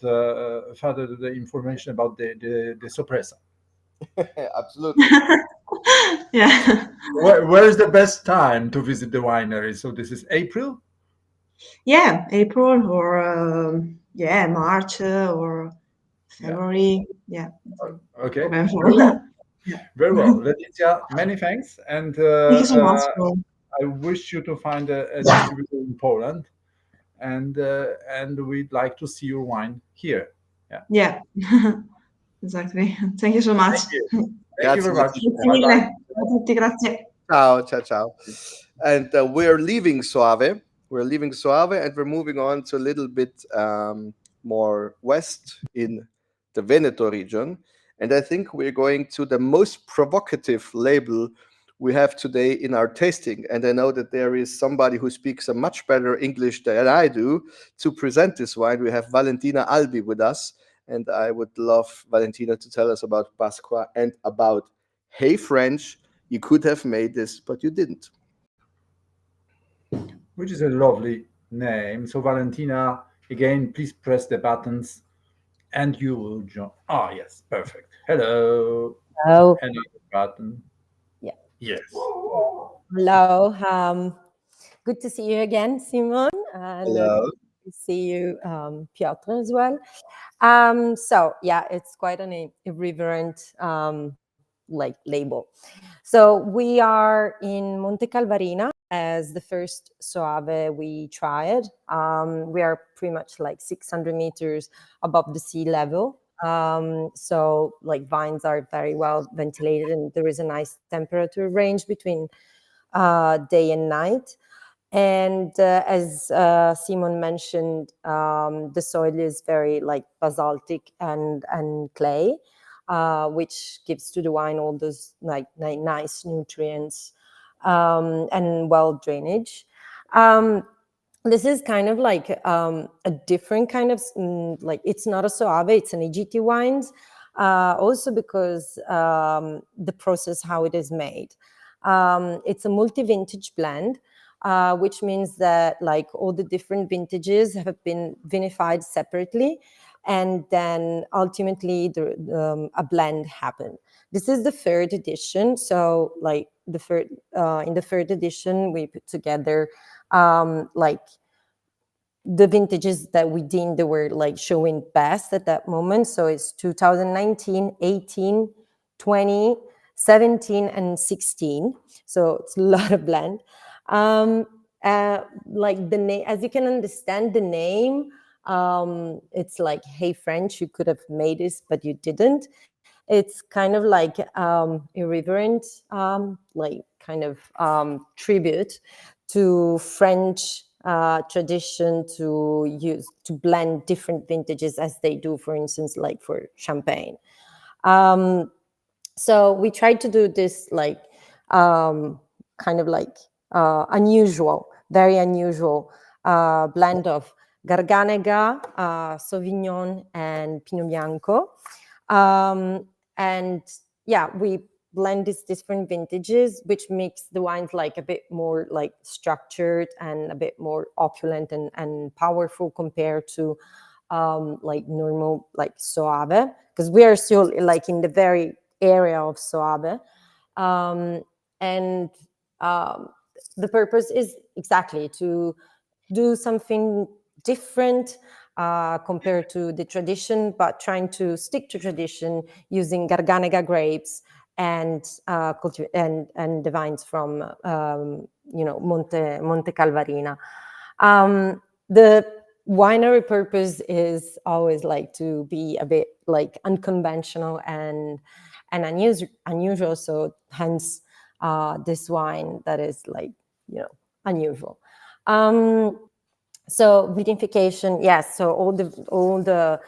further the information about the sorpresa. Absolutely. Yeah. Where is the best time to visit the winery? So this is April. Yeah, April or March or February. Yeah. Okay. Problem for- Very well. Yeah. Very well. Letitia, many thanks. And Thank you so much. I wish you to find a distributor in Poland, and we'd like to see your wine here. Yeah. Exactly. Thank you so much. Thank you. Thank you very much. Grazie Bye mille. bye. Ciao a tutti, grazie. Ciao, ciao, ciao. And we're leaving Soave. We're leaving Soave, and we're moving on to a little bit more west in the Veneto region. And I think we're going to the most provocative label we have today in our tasting. And I know that there is somebody who speaks a much better English than I do to present this wine. We have Valentina Albi with us. And I would love Valentina to tell us about Pasqua and about Hey French. You could have made this, but you didn't. Which is a lovely name. So Valentina, again, please press the buttons and you will join. Ah, yes, perfect. Hello. Hello. Another button. Yeah. Yes. Hello. Good to see you again, Simon. And Hello. good to see you, Piotr, as well. So yeah, it's quite an irreverent like label. So we are in Monte Calvarina as the first Soave we tried. We are pretty much like 600 meters above the sea level. So like vines are very well ventilated, and there is a nice temperature range between day and night. And as Simon mentioned, the soil is very like basaltic and clay, which gives to the wine all those like nice nutrients and well drainage. This is kind of like a different kind of like, it's not a Soave, it's an EGT wines, also because the process how it is made. It's a multi-vintage blend. Which means that like all the different vintages have been vinified separately, and then ultimately a blend happened. This is the third edition. So like the third in the third edition, we put together like the vintages that we deemed that were like showing best at that moment. So it's 2019, 18, 20, 17, and 16. So it's a lot of blend. Like the name, as you can understand, the name, it's like, hey French, you could have made this, but you didn't. It's kind of like irreverent, like kind of tribute to French tradition to blend different vintages as they do, for instance, like for champagne. So we tried to do this like kind of like unusual, very unusual blend of Garganega, Sauvignon, and Pinot Bianco. And yeah, we blend these different vintages, which makes the wines like a bit more like structured and a bit more opulent and powerful compared to like normal like Soave, because we are still like in the very area of Soave. And the purpose is exactly to do something different compared to the tradition, but trying to stick to tradition using Garganega grapes and the vines from Monte Calvarina. The winery purpose is always like to be a bit like unconventional and unusual. So hence this wine that is like unusual. So vinification, yes. So all the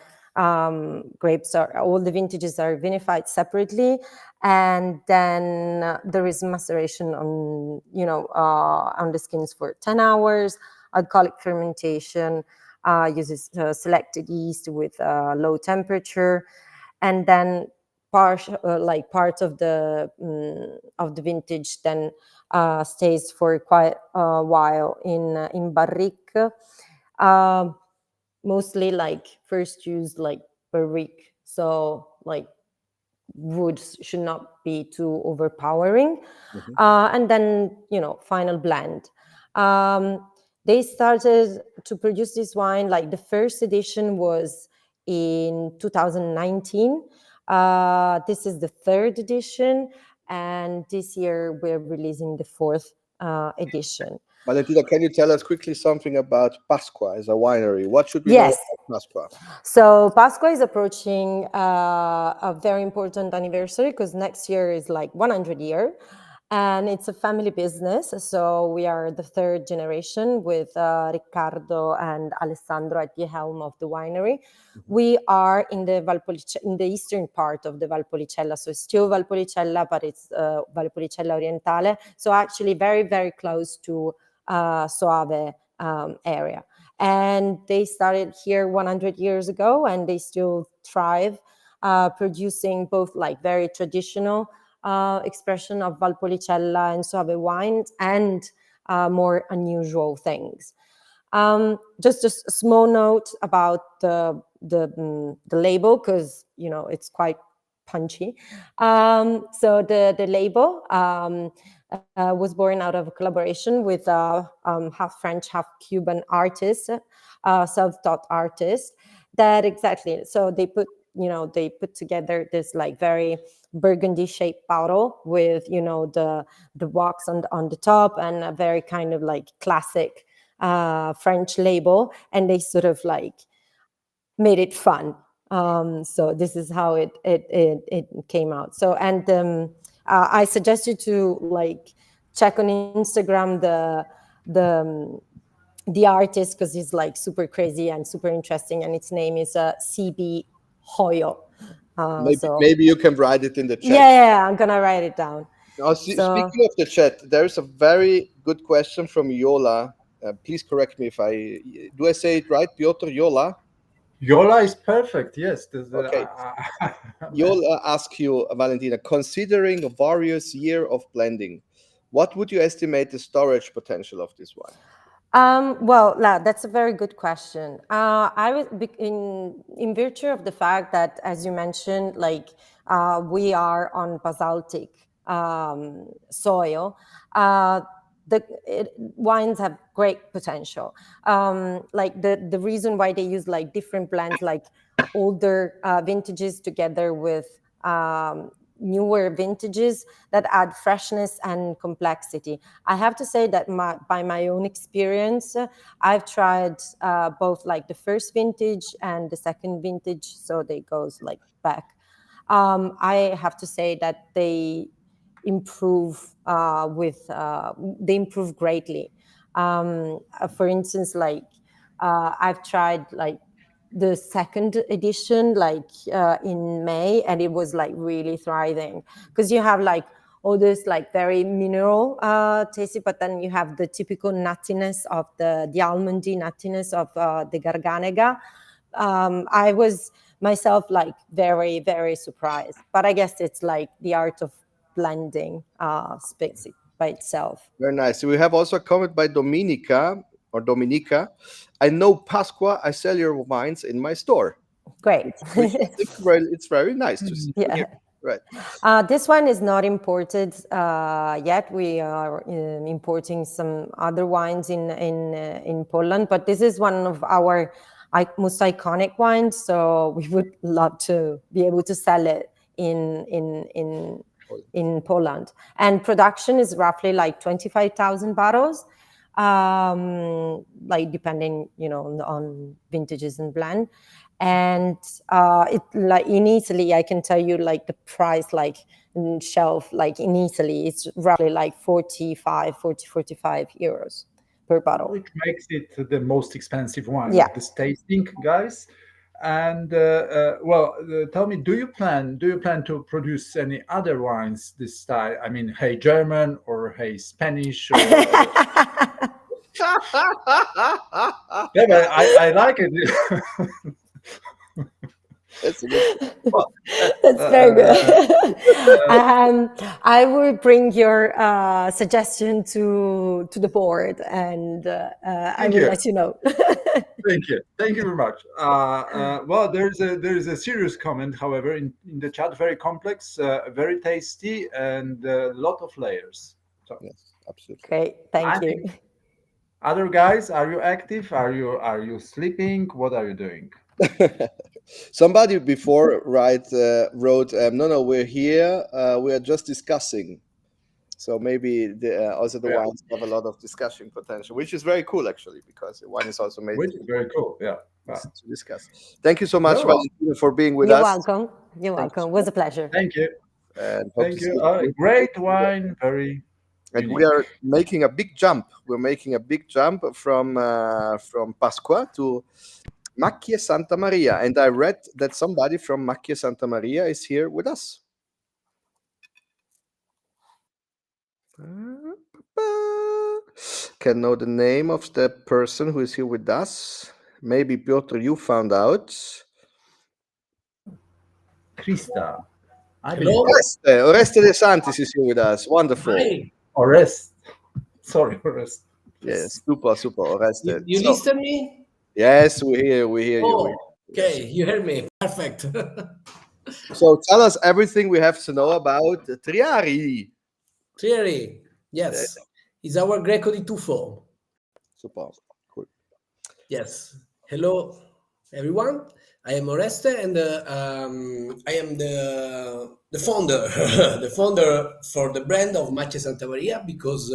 grapes all the vintages are vinified separately, and then there is maceration on on the skins for 10 hours. Alcoholic fermentation uses selected yeast with low temperature, and then part of the vintage then stays for quite a while in barrique. Mostly like first use like barrique, so like woods should not be too overpowering. And then final blend. They started to produce this wine, like the first edition was in 2019. This is the third edition, and this year we're releasing the fourth edition. Valentina, can you tell us quickly something about Pasqua as a winery? What should we know Yes. about Pasqua? So Pasqua is approaching a very important anniversary, because next year is like 100 year, and it's a family business. So we are the third generation with Riccardo and Alessandro at the helm of the winery. We are in the eastern part of the Valpolicella, so it's still Valpolicella, but it's Valpolicella Orientale. So actually very, very close to Soave area. And they started here 100 years ago, and they still thrive, producing both like very traditional expression of Valpolicella and Soave wines and more unusual things. Just a small note about the label, because it's quite punchy. So the label was born out of a collaboration with half French, half Cuban artists, self-taught artists. That exactly. So they put together this like very burgundy-shaped bottle with the wax on the top, and a very kind of like classic French label, and they sort of like made it fun. So this is how it came out. So, and I suggest you to like check on Instagram the artist, because he's like super crazy and super interesting, and its name is CB Hoyo. Maybe you can write it in the chat. Yeah, I'm gonna write it down. Now, speaking of the chat, there is a very good question from Yola. Please correct me if I say it right, Piotr. Yola? Yola is perfect, yes. Okay. Yola asks you, Valentina, considering a various year of blending, what would you estimate the storage potential of this wine? Well, that's a very good question. I was in virtue of the fact that, as you mentioned, like we are on basaltic soil. Wines have great potential. Like the reason why they use like different blends, like older vintages together with newer vintages that add freshness and complexity. I have to say that by my own experience, I've tried both like the first vintage and the second vintage, so they goes like back. I have to say that they improve they improve greatly. For instance, like I've tried like the second edition like in May, and it was like really thriving because you have like all this like very mineral tasty, but then you have the typical nuttiness of the almondy nuttiness of the Garganega. I was myself like very, very surprised, but I guess it's like the art of blending speaks by itself. Very nice. We have also a comment by Dominica. I know Pasqua. I sell your wines in my store. Great. It's very nice to see. Yeah. Here. Right. This one is not imported yet. We are importing some other wines in Poland, but this is one of our most iconic wines. So we would love to be able to sell it in Poland. And production is roughly like 25,000 bottles, like depending, on vintages and blend. And it like in Italy, I can tell you like the price, like in shelf, like in Italy, it's roughly like 45 euros per bottle. Which makes it the most expensive wine Yeah. of this tasting, guys. And tell me, do you plan to produce any other wines this style? I mean, hey German or hey Spanish? Or, yeah, but I like it. That's a good. Well, that's very good. I will bring your suggestion to the board, and I will let you know. Thank you very much. Well, there's a serious comment, however, in the chat. Very complex, very tasty, and a lot of layers. So, yes, absolutely. Great, thank you. Other guys, are you active? Are you sleeping? What are you doing? Somebody before wrote, no, we're here. We are just discussing. So maybe also the wines have a lot of discussion potential, which is very cool actually, because the wine is also made. Which is very cool. Yeah. To discuss. Thank you so much, Valentina, for being with us. You're welcome. It was a pleasure. Thank you. And thank you. Great wine. Very. And we are making a big jump. We're making a big jump from Pasqua to Macchie Santa Maria. And I read that somebody from Macchie Santa Maria is here with us. Can know the name of the person who is here with us. Maybe Piotr, you found out. Krista. Oreste De Santis is here with us. Wonderful. Hi. Oreste. Sorry, Oreste. Yes, super, Oreste. You listen me? Yes, we hear you. Okay, you hear me. Perfect. So tell us everything we have to know about Triari. Triari, yes. It's our Greco di Tufo. Super, cool. Yes. Hello, everyone. I am Oreste, and I am the founder, the founder for the brand of Macchie Santa Maria, because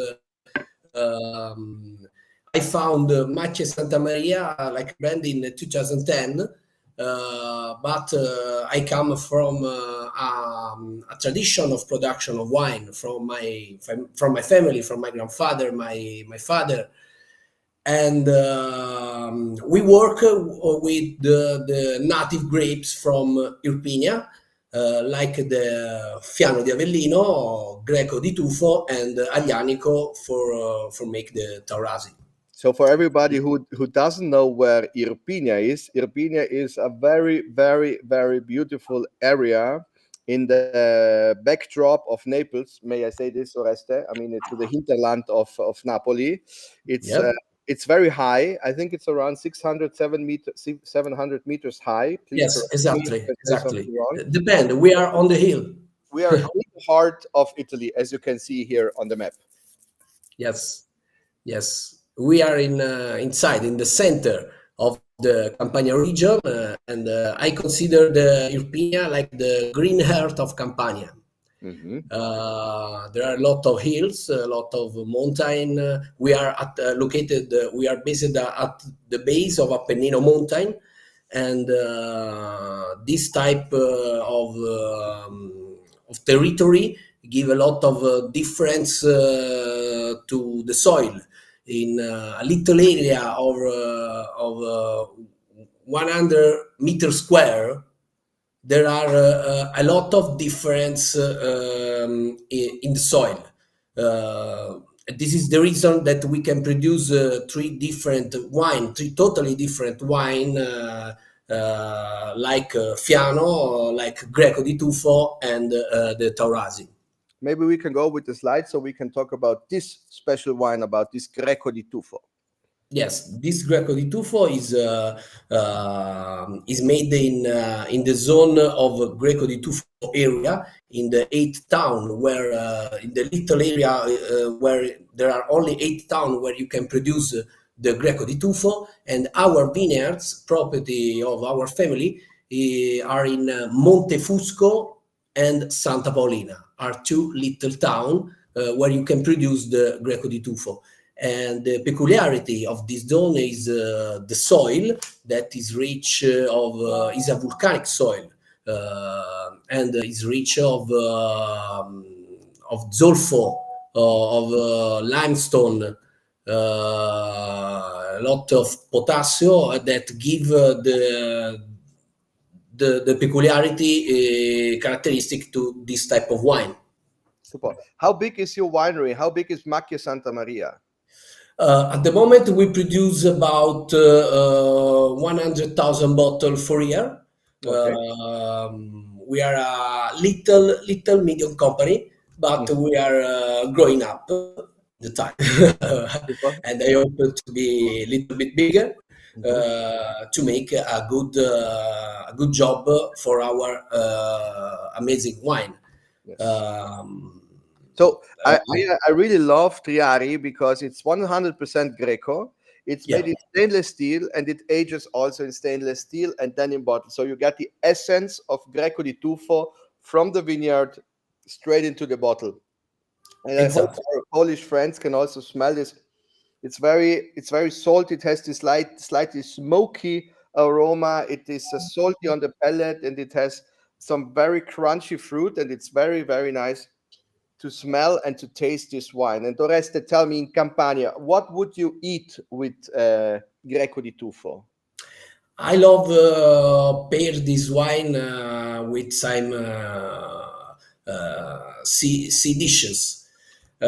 I found Macchie Santa Maria like brand in 2010, but I come from a tradition of production of wine from my family, from my grandfather, my father. And we work with the native grapes from Irpinia, like the Fiano di Avellino, Greco di Tufo, and Aglianico for make the Taurasi. So for everybody who doesn't know where Irpinia is a very, very, very beautiful area in the backdrop of Naples. May I say this, Oreste? I mean, to the hinterland of Napoli. It's It's very high. I think it's around 700 meters high. Please Yes, correct me exactly, if I say exactly. something wrong. Depend. We are on the hill. We are in the heart of Italy, as you can see here on the map. Yes, yes. We are inside, in the center of the Campania region, and I consider the Irpinia like the green heart of Campania. Mhm. There are a lot of hills, a lot of mountain. We are located. We are based at the base of Appennino mountain, and this type of territory give a lot of difference to the soil. In a little area of 100 meters square, there are a lot of difference in the soil. This is the reason that we can produce three totally different wine, like Fiano, like Greco di Tufo, and the Taurasi. Maybe we can go with the slide so we can talk about this special wine, about this Greco di Tufo. Yes, this Greco di Tufo is made in the zone of Greco di Tufo area, in the 8th town, where in the little area where there are only 8 towns where you can produce the Greco di Tufo, and our vineyards, property of our family, are in Montefusco and Santa Paolina, are 2 little towns where you can produce the Greco di Tufo. And the peculiarity of this zone is the soil that is rich is a volcanic soil, and is rich of zolfo, of limestone, a lot of potassium that give the peculiarity characteristic to this type of wine. Super. How big is your winery? How big is Macchia Santa Maria? At the moment, we produce about 100,000 bottles per year. Okay. We are a little medium company, but we are growing up in the time, and I hope to be a little bit bigger to make a good job for our amazing wine. Yes. So I really love Triari because it's 100% Greco. It's made in stainless steel, and it ages also in stainless steel and then in bottle. So you get the essence of Greco di Tufo from the vineyard straight into the bottle. And I hope our Polish friends can also smell this. It's very salty. It has this slightly smoky aroma. It is salty on the palate, and it has some very crunchy fruit, and it's very, very nice to smell and to taste this wine. And Oreste, tell me, in Campania, what would you eat with Greco di Tufo? I love pair this wine with some sea dishes. We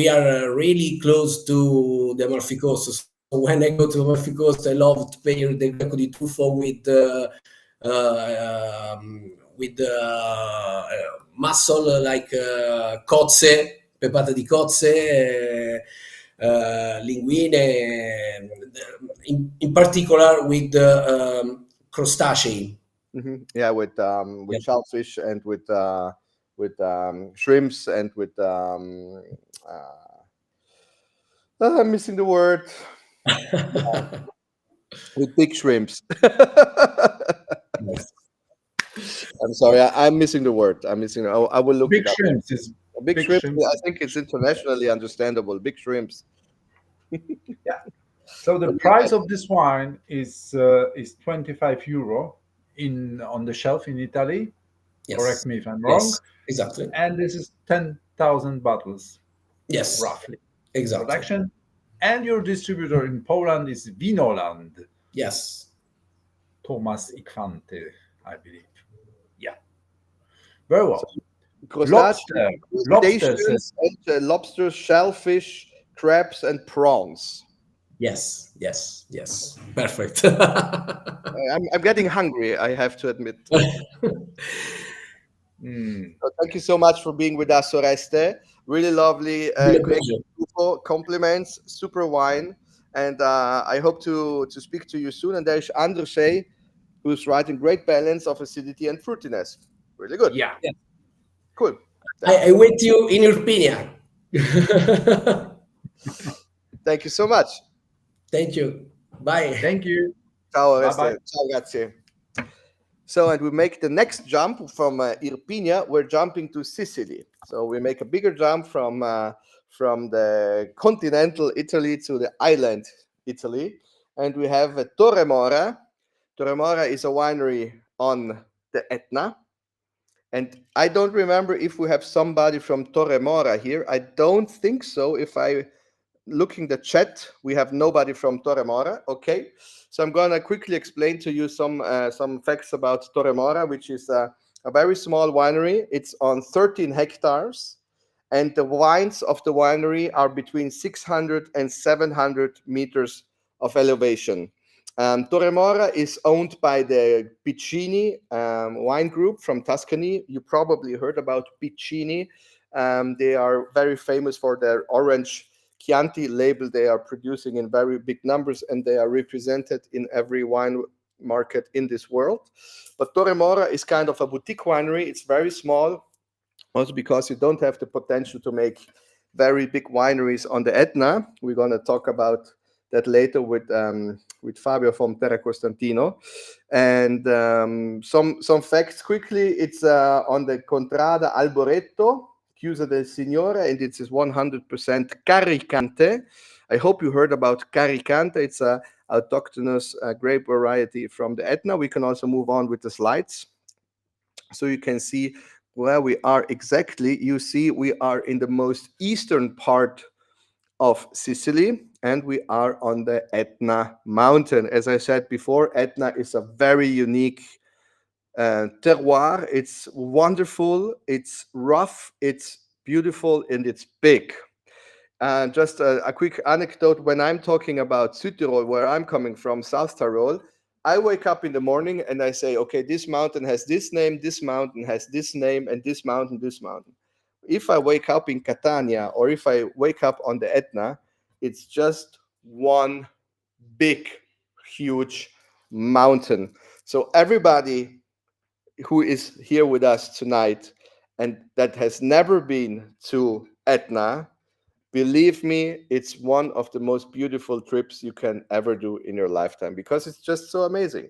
are really close to the Amalfi Coast. So when I go to Amalfi Coast, I love to pair the Greco di Tufo with muscle like cozze, pepata di cozze, linguine, in particular with crustacei. Mm-hmm. Yeah, with shellfish and with shrimps and with I'm missing the word. With big shrimps. Yes. I'm sorry, I'm missing the word. I will look Big it up. shrimps is Big big shrimps. shrimps. I think it's internationally understandable. Big shrimps. Yeah. So the price of this wine is 25 euro on the shelf in Italy. Yes. Correct me if I'm wrong. Yes, exactly. And this is 10,000 bottles. Yes, roughly. exactly. Production. And your distributor in Poland is Vinoland. Yes. Thomas Ikwante, I believe. Yeah. Very well. Lobsters, shellfish, crabs, and prawns. Yes. Perfect. I'm getting hungry, I have to admit. So thank you so much for being with us, Oreste. Really lovely. Real Great pleasure. compliments. Super wine. And I hope to speak to you soon. And there's Andrzej, who's writing great balance of acidity and fruitiness. Really good. Yeah. Yeah. Cool. I wait you in Irpinia. Thank you so much. Thank you. Bye. Thank you. Ciao, Bye-bye. Oreste. Ciao, grazie. So, and we make the next jump from Irpinia. We're jumping to Sicily. So we make a bigger jump from the continental Italy to the island Italy, and we have Torre Mora. Torre Mora is a winery on the Etna, and I don't remember if we have somebody from Torre Mora here. I don't think so. If I looking the chat, we have nobody from Torre Mora. Okay, so I'm gonna quickly explain to you some facts about Torre Mora, which is a very small winery. It's on 13 hectares, and the wines of the winery are between 600 and 700 meters of elevation. Torre Mora is owned by the Piccini wine group from Tuscany. You probably heard about Piccini. They are very famous for their orange Chianti label. They are producing in very big numbers, and they are represented in every wine market in this world. But Torre Mora is kind of a boutique winery. It's very small, also because you don't have the potential to make very big wineries on the Etna. We're going to talk about that later with Fabio from Terra Costantino. And some facts quickly. It's on the Contrada Alboreto, Chiusa del Signore, and it is 100% Caricante. I hope you heard about Caricante. It's a autochthonous grape variety from the Etna. We can also move on with the slides, so you can see where we are exactly. You see we are in the most eastern part of Sicily, and we are on the Etna mountain. As I said before, Etna is a very unique terroir. It's wonderful, it's rough, it's beautiful, and it's big. Just a quick anecdote. When I'm talking about Südtirol, where I'm coming from, South Tyrol, I wake up in the morning and I say, okay, this mountain has this name, this mountain has this name, and this mountain, this mountain. If I wake up in Catania, or if I wake up on the Etna, it's just one big, huge mountain. So everybody who is here with us tonight and that has never been to Etna, believe me, it's one of the most beautiful trips you can ever do in your lifetime, because it's just so amazing.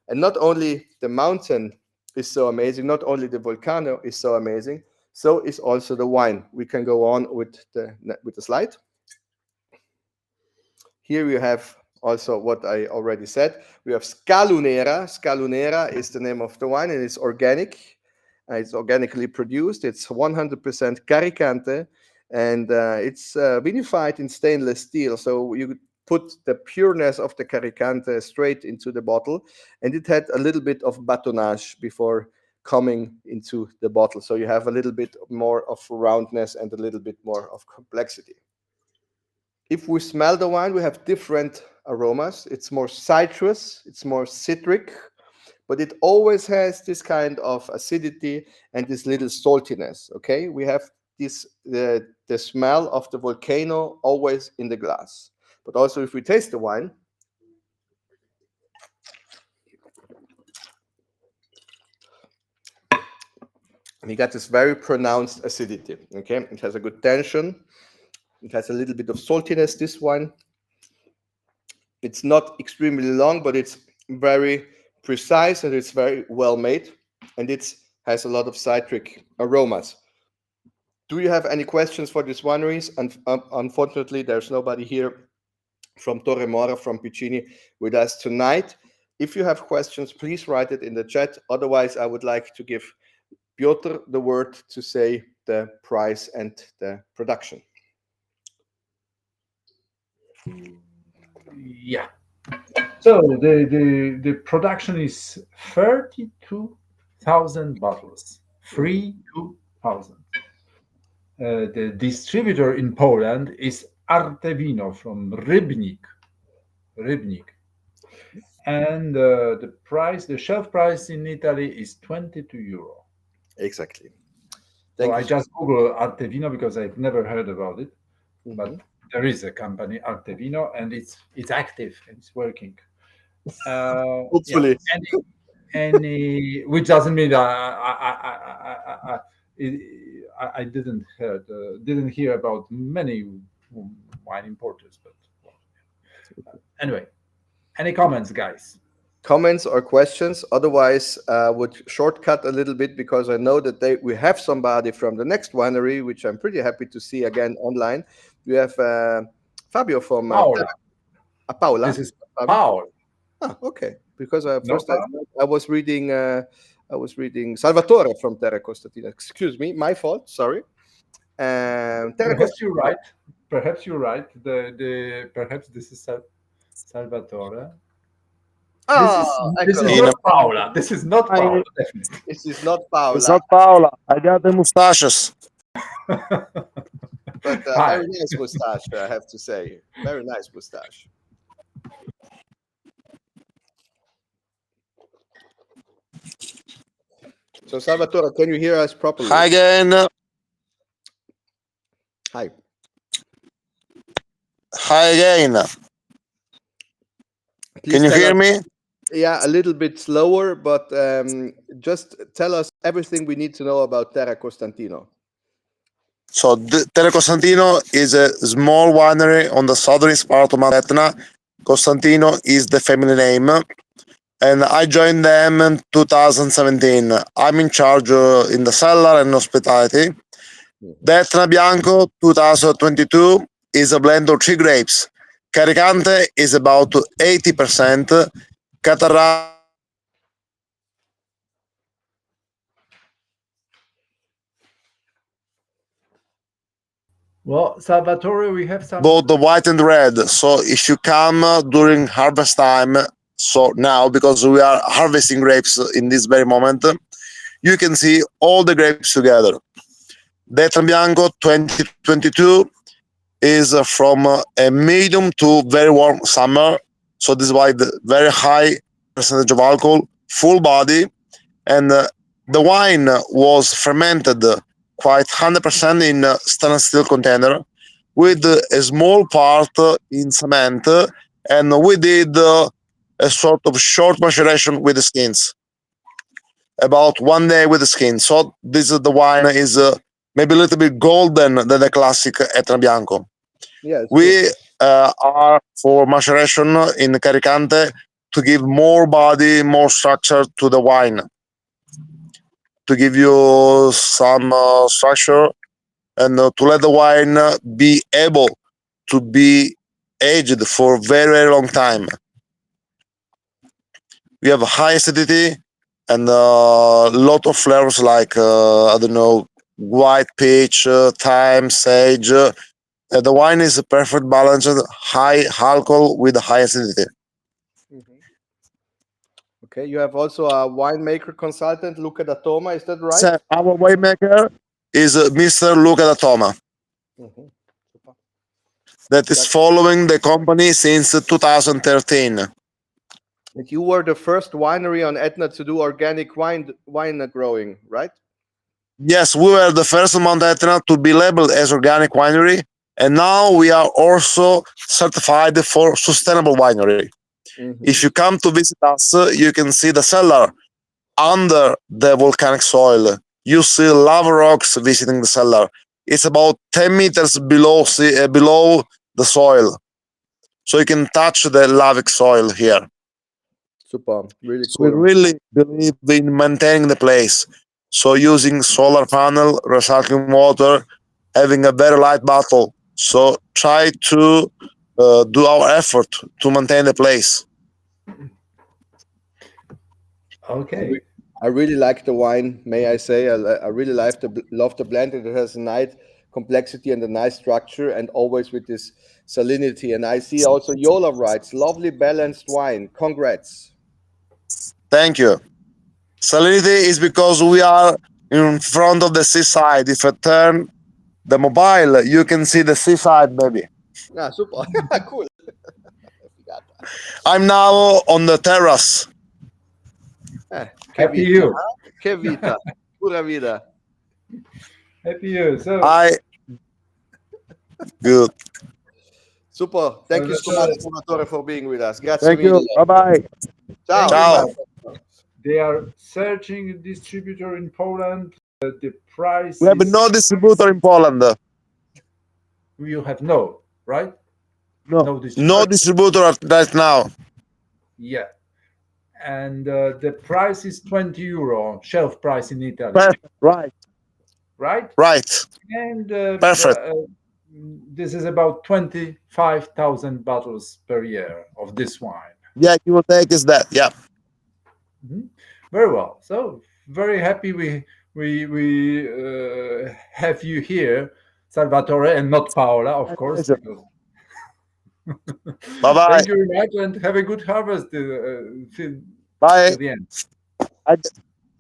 And not only the mountain is so amazing, not only the volcano is so amazing, so is also the wine. We can go on with the slide. Here we have also what I already said. We have Scalunera. Scalunera is the name of the wine, and it's organic. It's organically produced. It's 100% Caricante, and it's vinified in stainless steel. So you put the pureness of the Caricante straight into the bottle, and it had a little bit of batonnage before coming into the bottle. So you have a little bit more of roundness and a little bit more of complexity. If we smell the wine, we have different aromas. It's more citrus, it's more citric, but it always has this kind of acidity and this little saltiness. Okay, we have this the smell of the volcano always in the glass. But also, if we taste the wine, we got this very pronounced acidity. Okay, it has a good tension. It has a little bit of saltiness. This wine, it's not extremely long, but it's very precise and it's very well made, and it has a lot of citric aromas. Do you have any questions for these wineries? And unfortunately, there's nobody here from Torre Mora, from Piccini, with us tonight. If you have questions, please write it in the chat. Otherwise, I would like to give Piotr the word to say the price and the production. Yeah. So the production is 32,000 bottles. 32,000. The distributor in Poland is Artevino from Rybnik. And the price, the shelf price in Italy is 22 euro. Exactly. So I just Google Artevino because I've never heard about it, but Mhm. there is a company Artevino, and it's active and it's working. Yeah, Hopefully. any which doesn't mean that I didn't hear about many wine importers, but anyway, any comments, guys? Comments or questions? Otherwise, would shortcut a little bit because I know that we have somebody from the next winery, which I'm pretty happy to see again online. We have Fabio from Paola. Paola. This is Paul. Ah, okay. Because No, first I was reading Salvatore from Terra Costatina. Excuse me, my fault. Sorry. Terra Perhaps you're right. Perhaps you're right. Perhaps this is Salvatore. This is eccolo. not Paola. This is not Paola. Definitely. This is not Paola. It's not Paola. I got the mustaches. But Hi. very nice mustache, I have to say. Very nice mustache. So Salvatore, can you hear us properly? Hi again. Hi. Hi again. Please Can you tell hear us- me? Yeah, a little bit slower, but just tell us everything we need to know about Terra Costantino. So, Terra Costantino is a small winery on the southern part of Mount Etna. Costantino is the family name. And I joined them in 2017. I'm in charge in the cellar and hospitality. The Etna Bianco 2022 is a blend of 3 grapes. Caricante is about 80%. Catarrà Well, Salvatore, we have some. both the white and red. So if you come during harvest time, so now because we are harvesting grapes in this very moment, you can see all the grapes together. The Etna Bianco 2022 is from a medium to very warm summer. So this is why the very high percentage of alcohol, full body, and the wine was fermented quite 100% in stainless steel container with a small part in cement, and we did a sort of short maceration with the skins, about 1 day with the skin. So this is the wine is maybe a little bit golden than the classic Etna Bianco. Yeah, We are for maceration in Caricante to give more body, more structure to the wine, to give you some structure and to let the wine be able to be aged for a very, very long time. We have high acidity and a lot of flavors like, I don't know, white peach, thyme, sage. The wine is a perfect balance, high alcohol with high acidity. Okay, you have also a winemaker consultant, Luca da Toma, is that right? So our winemaker is Mr. Luca da Toma, Mhm. Super. that is following the company since 2013. And you were the first winery on Etna to do organic wine growing, right? Yes, we were the first in Mount Etna to be labeled as organic winery, and now we are also certified for sustainable winery. If you come to visit us, you can see the cellar under the volcanic soil. You see lava rocks visiting the cellar. It's about 10 meters below below the soil, so you can touch the lavic soil here. Super, really So we cool. really believe in maintaining the place. So using solar panel, recycling water, having a very light bottle. So try to do our effort to maintain the place. Okay. I really like the wine, may I say. I really love the blend. It has a nice complexity and a nice structure, and always with this salinity. And I see also Yola writes, lovely balanced wine. Congrats. Thank you. Salinity is because we are in front of the seaside. If I turn the mobile, you can see the seaside, baby. Ah, super. Cool. I'm now on the terrace. Che Happy vita, you. Che vita. Pura vida. Happy year. So, Good. Super. Thank you so much, Salvatore, for being with us. Grazie Thank you. mille. Bye bye. Ciao. thank you, Ciao. Marco. They are searching a distributor in Poland. The price We have is no distributor in Poland. you have no, right? No, No no distributor. distributor right now. Yeah. And the price is 20 euro, shelf price in Italy, Right. right? Right. And Perfect. this is about 25,000 bottles per year of this wine. Yeah, you will take is that. Yeah. Mhm. Very well. So very happy we have you here, Salvatore, and not Paola, of course. Pleasure. Because Bye bye. thank you very much, and have a good harvest till Bye. the end.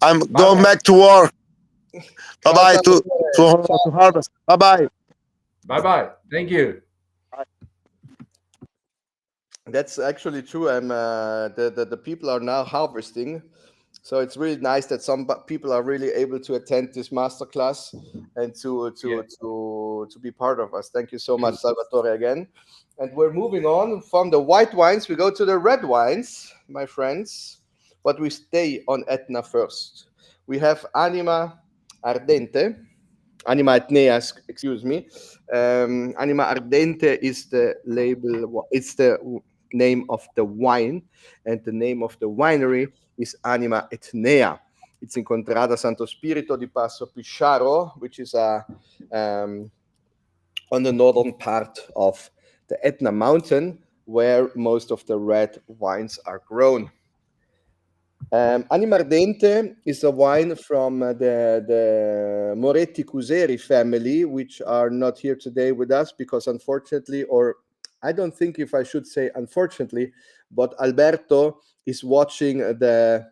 I'm Bye going bye. back to work. Bye Ciao, bye Salvatore. to harvest. Bye bye. Bye bye. Thank you. That's actually true. The people are now harvesting, so it's really nice that some people are really able to attend this masterclass and to be part of us. Thank you so much, Salvatore, again. And we're moving on from the white wines. We go to the red wines, my friends. But we stay on Etna first. We have Anima Ardente. Anima Etnea, excuse me. Anima Ardente is the label. It's the name of the wine, and the name of the winery is Anima Etnea. It's in Contrada Santo Spirito di Passo Pisciaro, which is on the northern part of the Etna mountain, where most of the red wines are grown. Anima Ardente is a wine from the Moretti Cuseri family, which are not here today with us because unfortunately, or I don't think if I should say unfortunately, but Alberto is watching the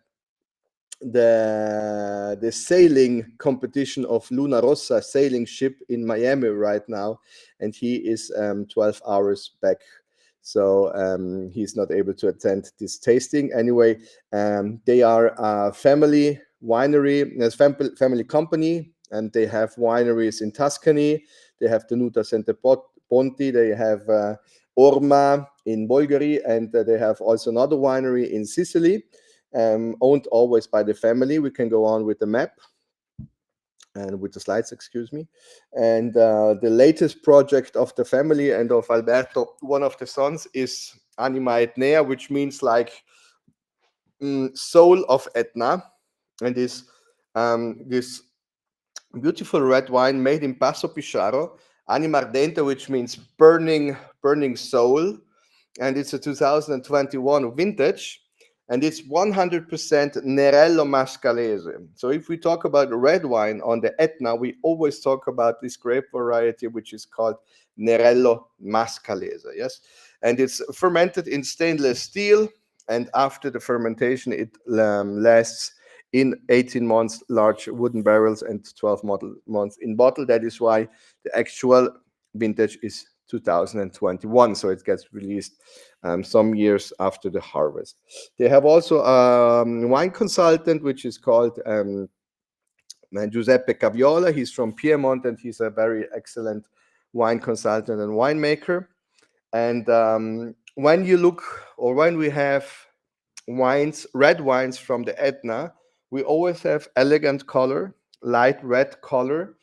sailing competition of Luna Rossa sailing ship in Miami right now, and he is 12 hours back. So he's not able to attend this tasting. Anyway, they are a family winery, family company, and they have wineries in Tuscany. They have Tenuta Sante Ponti. They have Orma in Bulgaria, and they have also another winery in Sicily, owned always by the family. We can go on with the map. And with the slides, excuse me. And the latest project of the family and of Alberto, one of the sons, is Anima Etnea, which means like soul of Etna. And this beautiful red wine made in Passo Pisciaro, Anima Ardente, which means burning soul. And it's a 2021 vintage. And it's 100% Nerello Mascalese. So if we talk about red wine on the Etna, we always talk about this grape variety, which is called Nerello Mascalese. Yes, and it's fermented in stainless steel. And after the fermentation, it lasts in 18 months large wooden barrels and 12 months in bottle. That is why the actual vintage is 2021, so it gets released some years after the harvest. They have also a wine consultant, which is called Giuseppe Caviola. He's from Piedmont, and he's a very excellent wine consultant and winemaker. And when you look, or when we have wines, red wines from the Etna, we always have elegant color, light red color.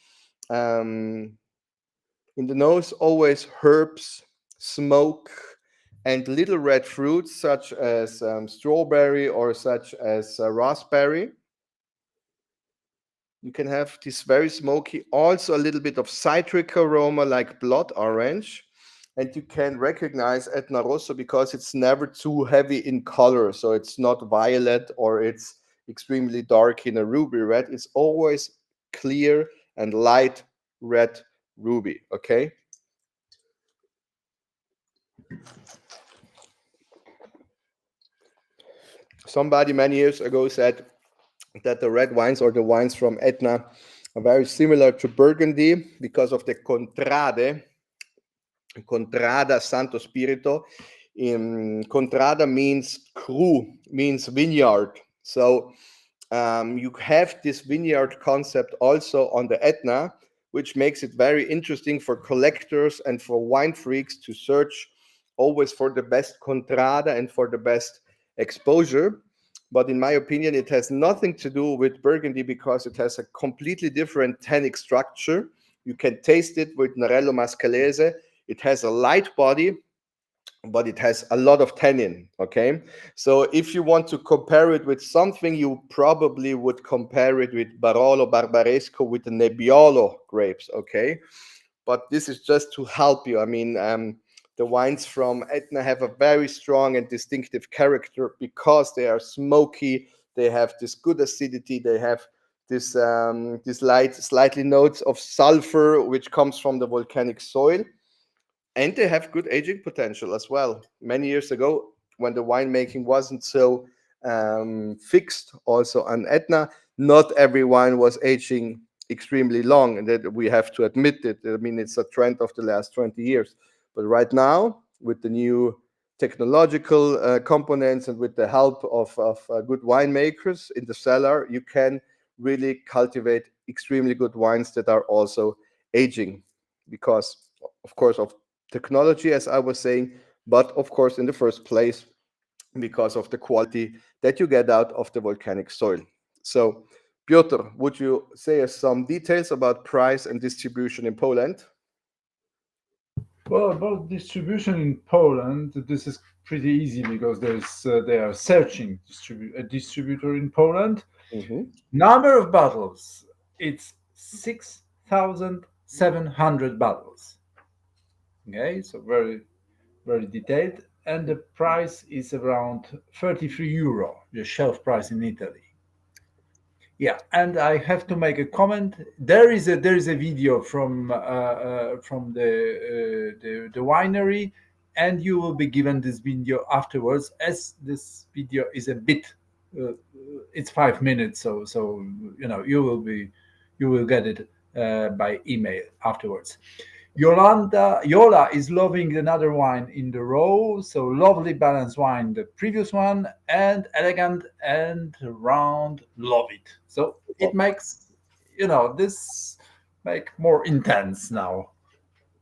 In the nose, always herbs, smoke, and little red fruits such as strawberry or such as raspberry. You can have this very smoky, also a little bit of citric aroma like blood orange. And you can recognize Etna Rosso because it's never too heavy in color. So it's not violet or it's extremely dark in a ruby red. It's always clear and light red ruby, okay? Somebody many years ago said that the red wines or the wines from Etna are very similar to Burgundy because of the Contrada Santo Spirito. Contrada means cru, means vineyard. So you have this vineyard concept also on the Etna, which makes it very interesting for collectors and for wine freaks to search always for the best contrada and for the best exposure. But in my opinion, it has nothing to do with Burgundy because it has a completely different tannic structure. You can taste it with Nerello Mascalese. It has a light body, but it has a lot of tannin, okay? So if you want to compare it with something, you probably would compare it with Barolo Barbaresco with the Nebbiolo grapes, okay? But this is just to help you. I mean, the wines from Etna have a very strong and distinctive character because they are smoky, they have this good acidity, they have this light, slightly notes of sulfur, which comes from the volcanic soil. And they have good aging potential as well. Many years ago, when the winemaking wasn't so fixed, also on Etna, not every wine was aging extremely long, and that we have to admit it. I mean, it's a trend of the last 20 years. But right now, with the new technological components and with the help of good winemakers in the cellar, you can really cultivate extremely good wines that are also aging because, of course, of technology, as I was saying, but of course, in the first place, because of the quality that you get out of the volcanic soil. So, Piotr, would you say some details about price and distribution in Poland? Well, about distribution in Poland, this is pretty easy because they are searching a distributor in Poland. Number of bottles, it's 6,700 bottles. Okay, so very, very detailed. And the price is around 33 euro, the shelf price in Italy. Yeah, and I have to make a comment. There is a video from the winery, and you will be given this video afterwards. As this video is a bit, it's 5 minutes, so you know you will get it by email afterwards. Yola is loving another wine in the row. So lovely balanced wine, the previous one, and elegant and round, love it. So it makes, this make more intense now.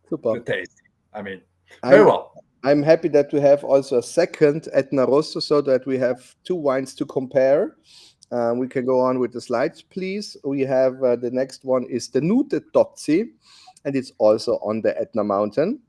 Super. The taste. I mean, very well. I'm happy that we have also a second Etna Rosso so that we have two wines to compare. We can go on with the slides, please. We have the next one is the Nute Tozzi, and it's also on the Etna Mountain,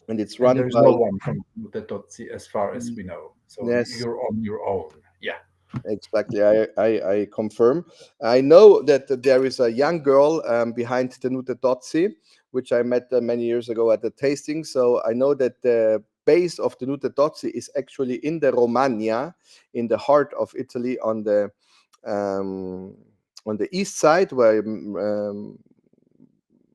and it's run there's by no one from the Tozzi as far as we know. So yes, you're on your own. Yeah. Exactly, I confirm. I know that there is a young girl behind the Nute Tozzi, which I met many years ago at the tasting. So I know that the base of the Nute Tozzi is actually in the Romagna, in the heart of Italy, on the east side, where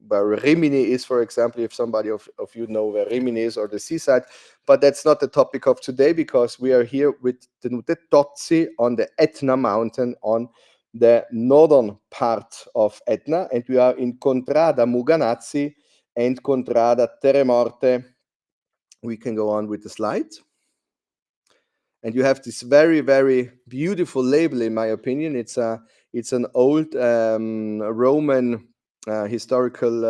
Rimini is, for example, if somebody of you know where Rimini is, or the seaside. But that's not the topic of today, because we are here with the Nute Tozzi on the Etna mountain, on the northern part of Etna, and we are in Contrada Muganazzi and Contrada Terremorte. We can go on with the slides. And you have this very, very beautiful label, in my opinion. It's an old Roman historical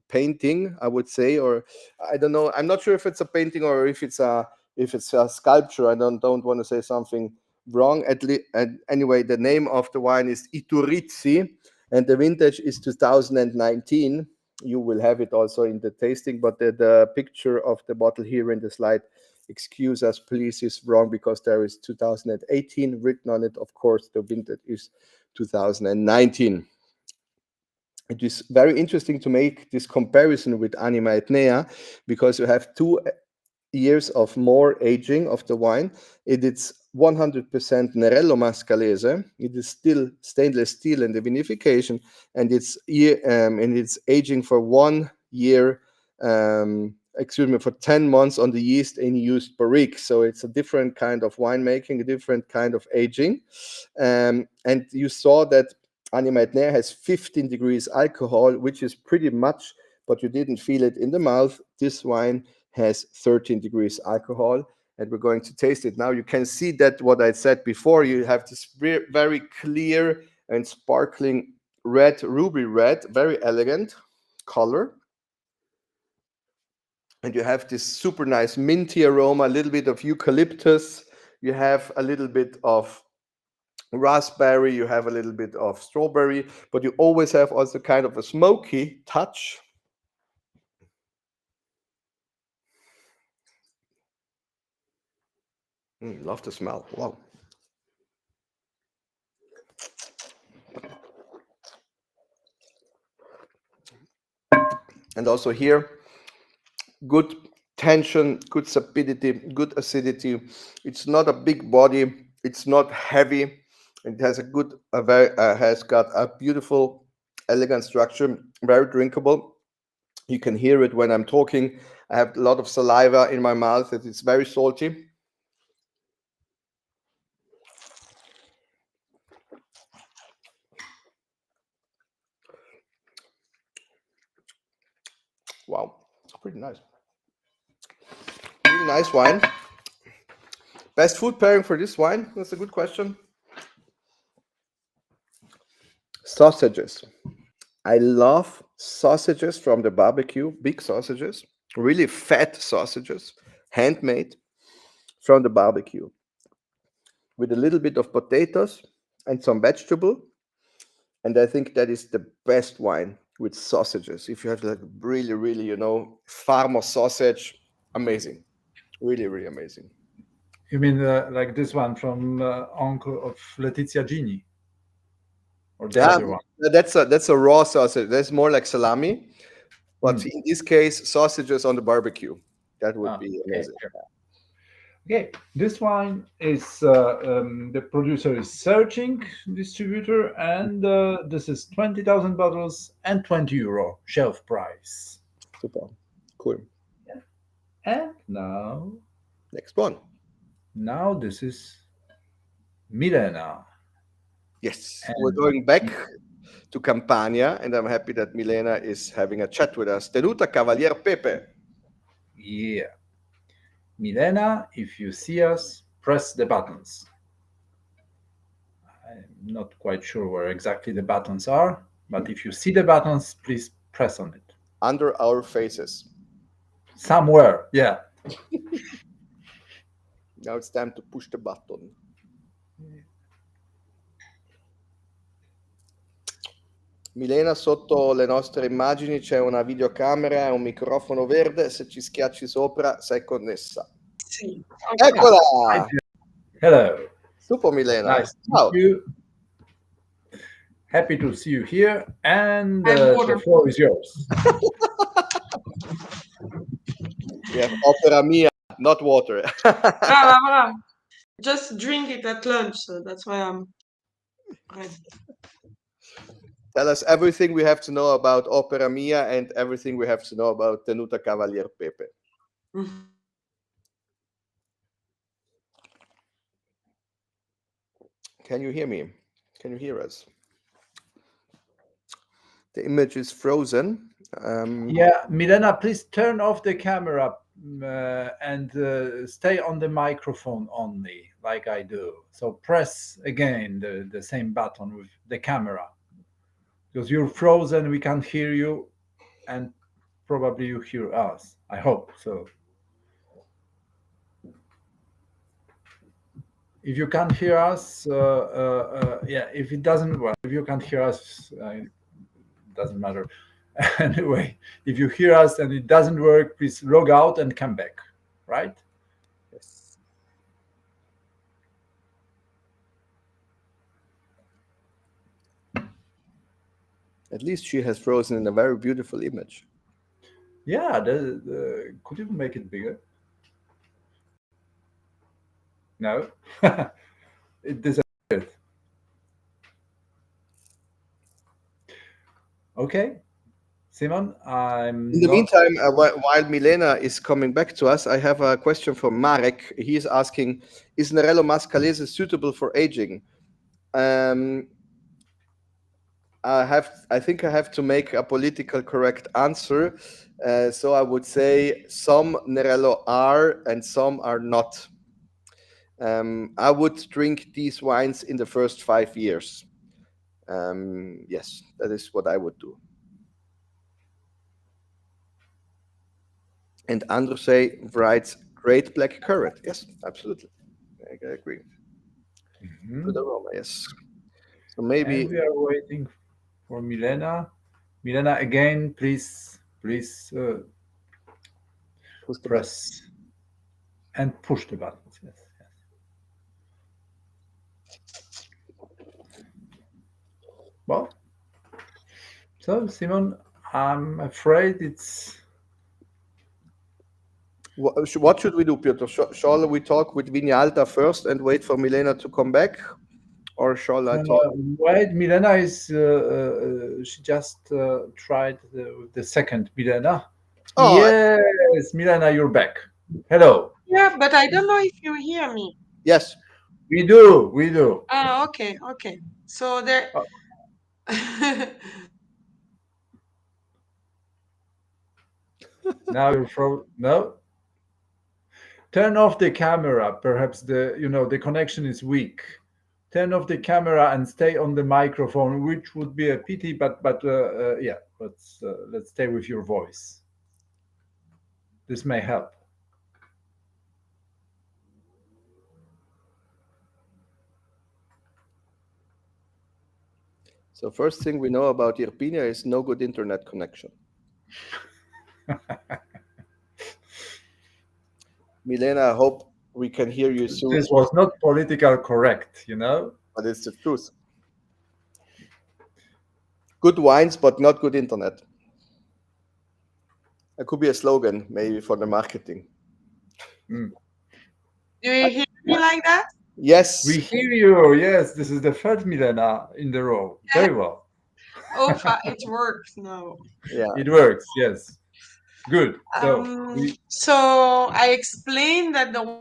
painting, I would say, or I don't know. I'm not sure if it's a painting or if it's a sculpture. I don't want to say something wrong. Anyway, the name of the wine is Iturrizzi, and the vintage is 2019. You will have it also in the tasting, but the picture of the bottle here in the slide, excuse us please, is wrong, because there is 2018 written on it. Of course, the vintage is 2019. It is very interesting to make this comparison with Anima Etnea, because you have 2 years of more aging of the wine. It is 100% Nerello Mascalese. It is still stainless steel in the vinification, and it's aging for 1 year. For 10 months on the yeast in used barrique. So it's a different kind of winemaking, a different kind of aging. And you saw that Anima Etnea has 15 degrees alcohol, which is pretty much, but you didn't feel it in the mouth. This wine has 13 degrees alcohol, and we're going to taste it now. You can see that what I said before, you have this very clear and sparkling red, ruby red, very elegant color. And you have this super nice minty aroma, a little bit of eucalyptus. You have a little bit of raspberry, you have a little bit of strawberry, but you always have also kind of a smoky touch. Love the smell. Wow. And also here, good tension, good sapidity, good acidity. It's not a big body. It's not heavy. It has a good, has got a beautiful, elegant structure. Very drinkable. You can hear it when I'm talking. I have a lot of saliva in my mouth. It's very salty. Wow, it's pretty nice. Really nice wine. Best food pairing for this wine? That's a good question. Sausages. I love sausages from the barbecue, big sausages, really fat sausages, handmade from the barbecue, with a little bit of potatoes and some vegetable. And I think that is the best wine with sausages. If you have like really, really, you know, farmer sausage, amazing. Really, really amazing. You mean like this one from Uncle of Letizia Gini? Or the other one? That's a raw sausage. That's more like salami. But in this case, sausages on the barbecue. That would be amazing. Okay, this wine is the producer is searching distributor, and this is 20,000 bottles and €20 shelf price. Super, cool. Yeah. And now, next one. Now this is Milena. Yes, and we're going back to Campania, and I'm happy that Milena is having a chat with us. Tenuta Cavalier Pepe. Yeah. Milena, if you see us, press the buttons. I'm not quite sure where exactly the buttons are, but if you see the buttons, please press on it. Under our faces. Somewhere, yeah. Now it's time to push the button. Milena, sotto le nostre immagini c'è una videocamera e un microfono verde. Se ci schiacci sopra, sei connessa. Sì. Eccola! Hello. Super, Milena. Nice to meet you. Happy to see you here, and the floor is yours. We have opera mia, not water. Just drink it at lunch, so that's why I'm ready. Tell us everything we have to know about Opera Mia and everything we have to know about Tenuta Cavalier Pepe. Can you hear me? Can you hear us? The image is frozen. Yeah, Milena, please turn off the camera and stay on the microphone only, like I do. So press again the same button with the camera. Because you're frozen, we can't hear you, and probably you hear us. I hope so. If you can't hear us, yeah, if it doesn't, well, if you can't hear us, it doesn't matter. Anyway, if you hear us and it doesn't work, please log out and come back, right? Yes. At least she has frozen in a very beautiful image. Yeah, could you make it bigger? No, it disappeared. Okay, Simon, I'm. In the meantime, while Milena is coming back to us, I have a question from Marek. He is asking, is Nerello Mascalese suitable for aging? I think I have to make a political correct answer. So I would say some Nerello are and some are not. I would drink these wines in the first 5 years. Yes, that is what I would do. And Andrzej writes, great black currant. Yes, absolutely. I agree. Good aroma, yes. So maybe And we are waiting for Milena. Milena, again, please push the button. press and push the buttons. Yes, yes. Well, so Simon, I'm afraid it's. What should we do, Piotr? Shall we talk with Vinyalta first and wait for Milena to come back? Or shall I talk? Wait, Milena is. She just tried the second Milena. Oh, Yes, Milena, you're back. Hello. Yeah, but I don't know if you hear me. yes. We do. We do. Ah, okay, okay. So there. Oh. Now you're no. Turn off the camera. Perhaps the connection is weak. Turn off the camera and stay on the microphone, which would be a pity. But yeah, let's stay with your voice. This may help. So first thing we know about Irpinia is no good internet connection. Milena, I hope we can hear you soon. This was not political correct, But it's the truth. Good wines, but not good internet. It could be a slogan, maybe, for the marketing. Do you hear me like that? Yes. We hear you. Yes, this is the third Milena in the row. Very well. Oh, it works now. Yeah. It works. Yes. Good. So I explained that the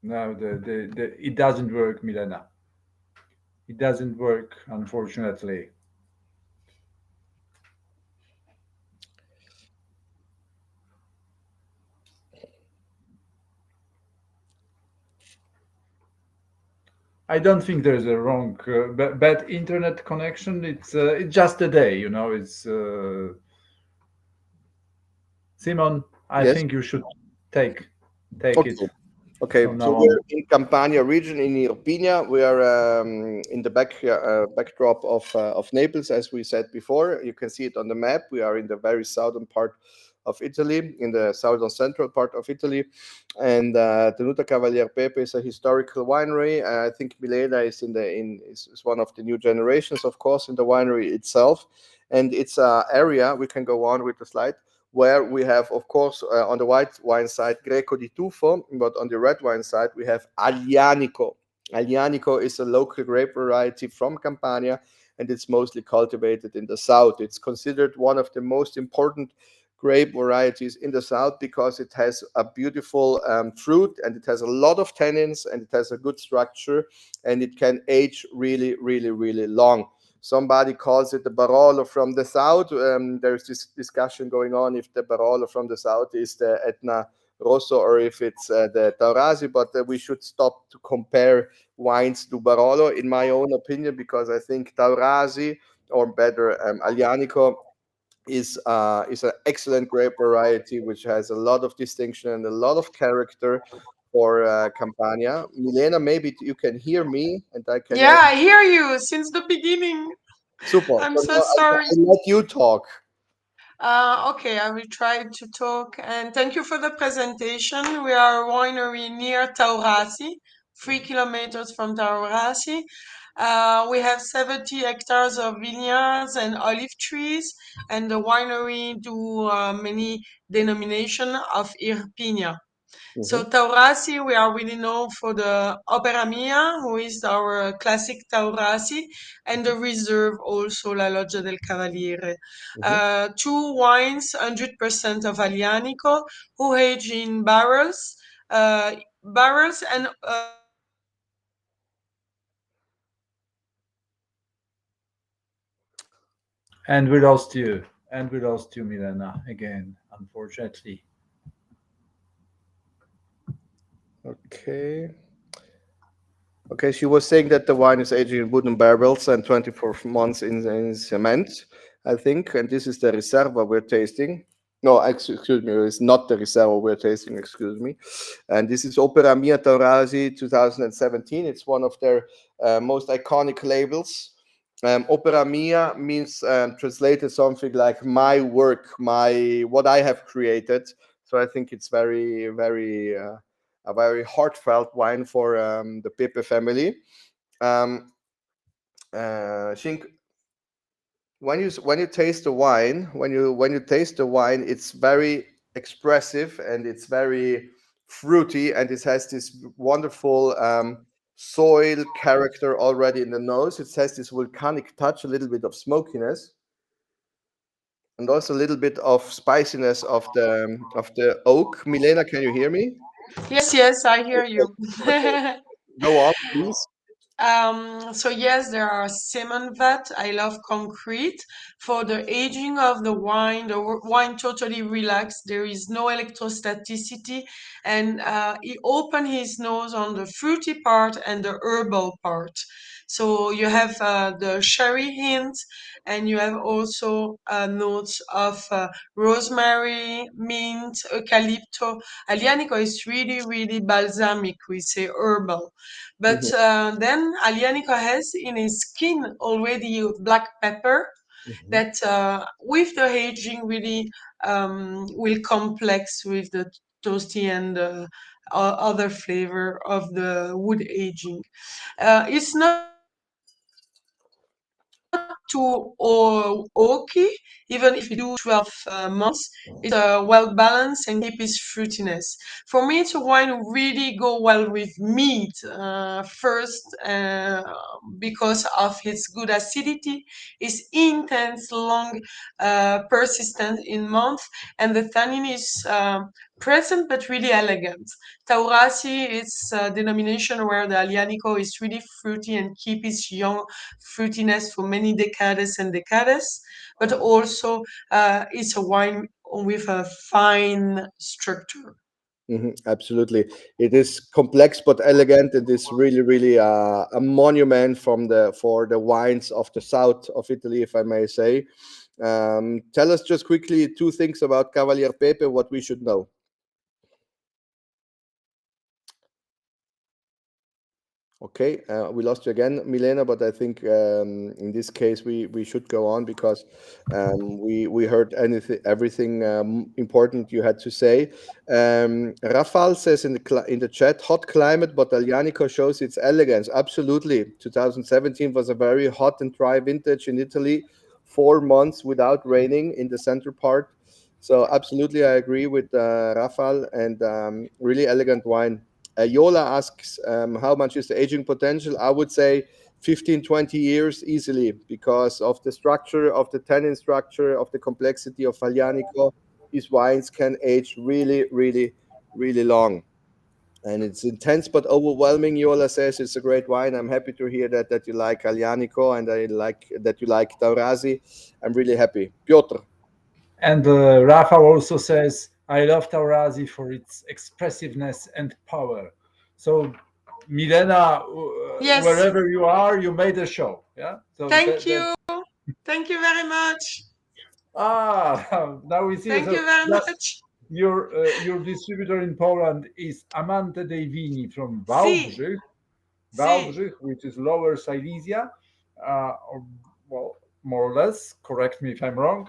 No, it doesn't work, Milena. It doesn't work, unfortunately. I don't think there's a wrong bad internet connection. It's just a day, It's Simon. I think you should take okay. it. Okay, so we're in Campania region in Irpinia. We are in the backdrop of Naples, as we said before. You can see it on the map. We are in the very southern part of Italy, in the southern central part of Italy. And Tenuta Cavalier Pepe is a historical winery. I think Milena is is one of the new generations, of course, in the winery itself. And it's an area, we can go on with the slide, where we have, of course, on the white wine side, Greco di Tufo, but on the red wine side, we have Aglianico. Aglianico is a local grape variety from Campania, and it's mostly cultivated in the south. It's considered one of the most important grape varieties in the south because it has a beautiful fruit, and it has a lot of tannins, and it has a good structure, and it can age really, really, really long. Somebody calls it the Barolo from the south. There's this discussion going on if the Barolo from the south is the Etna Rosso or if it's the Taurasi, but we should stop to compare wines to Barolo, in my own opinion, because I think Taurasi, or better Aglianico, is an excellent grape variety which has a lot of distinction and a lot of character for Campania. Milena, maybe you can hear me, and I can. Yeah, I hear you since the beginning. Super. I'm so sorry. I'll let you talk. Okay, I will try to talk, and thank you for the presentation. We are a winery near Taurasi, 3 kilometers from Taurasi. We have 70 hectares of vineyards and olive trees, and the winery do many denominations of Irpinia. So Taurasi, we are really known for the Opera Mia, who is our classic Taurasi, and the reserve also La Loggia del Cavaliere. Two wines, 100% of Aglianico, who age in barrels, and And we lost you. And we lost you, Milena, again, unfortunately. Okay. Okay, she was saying that the wine is aging in wooden barrels and 24 months in cement, I think. And this is the Reserva we're tasting. No, excuse me, it's not the Reserva we're tasting, excuse me. And this is Opera Mia Taurasi 2017. It's one of their most iconic labels. Opera Mia means translated something like my work, my what I have created. So I think it's very, very a very heartfelt wine for the Pepe family. I think when you taste the wine, when you taste the wine, it's very expressive and it's very fruity, and it has this wonderful soil character already in the nose. It has this volcanic touch, a little bit of smokiness, and also a little bit of spiciness of the oak. Milena, can you hear me? Yes, yes, I hear you. Okay, go on, please. So yes, there are cement vat. I love concrete. For the aging of the wine, wine totally relaxed. There is no electrostaticity, and he opened his nose on the fruity part and the herbal part. So you have the sherry hint, and you have also notes of rosemary, mint, eucalypto. Aglianico is really, really balsamic. We say herbal. But then Alianico has in his skin already black pepper that with the aging really will complex with the toasty and other flavor of the wood aging. It's not too oaky, even if you do 12 months. It's well balanced and keep its fruitiness. For me, it's a wine who really go well with meat first because of its good acidity, its intense, long, persistent in month, and the tannin is present but really elegant. Taurasi is a denomination where the Aglianico is really fruity and keep its young fruitiness for many decades and decades, but also it's a wine with a fine structure. Absolutely, it is complex but elegant. It is really, really a monument for the wines of the south of Italy, if I may say. Tell us just quickly two things about Cavalier Pepe, what we should know. Okay, we lost you again, Milena, but I think in this case we should go on because we heard everything important you had to say. Rafal says in the chat, hot climate, but Aglianico shows its elegance. Absolutely, 2017 was a very hot and dry vintage in Italy, 4 months without raining in the center part. So absolutely, I agree with Rafal, and really elegant wine. Yola asks, how much is the aging potential? I would say 15, 20 years easily because of the structure, of the tannin structure, of the complexity of Aglianico. These wines can age really, really, really long. And it's intense but overwhelming. Yola says it's a great wine. I'm happy to hear that you like Aglianico and I like that you like Taurasi. I'm really happy. Piotr. And Rafa also says, I love Taurasi for its expressiveness and power. So, Milena, Yes. wherever you are, you made a show. Yeah. So Thank you. Thank you very much. Now we see. Thank So you very much. your distributor in Poland is Amante dei Vini from Si. Wałbrzych, which is Lower Silesia, well, more or less. Correct me if I'm wrong.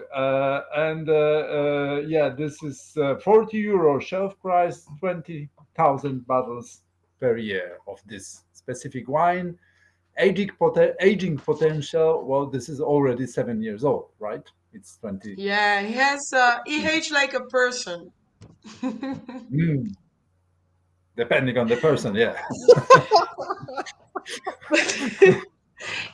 Yeah, this is 40 euro shelf price, 20,000 bottles per year of this specific wine. Aging potential. Well, this is already 7 years old, right? It's 20. Yeah, he aged like a person. Depending on the person, yeah.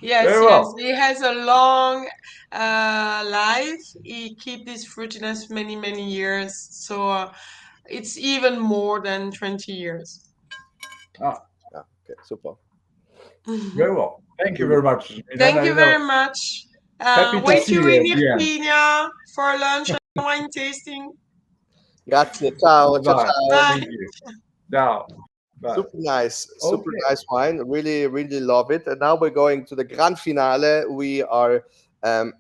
Yes, Very yes, well. he has a long life. He keep this fruitiness many, many years. So it's even more than 20 years. Ah, Okay, super. very well. Thank you very much. Thank you very much. Happy to Wait see you you in at the end. Irpinia for lunch and wine tasting. Grazie, ciao, ciao, Bye. ciao. Bye. Thank you. Ciao. Super nice, super Okay. nice wine. Really, really love it. And now we're going to the grand finale. We are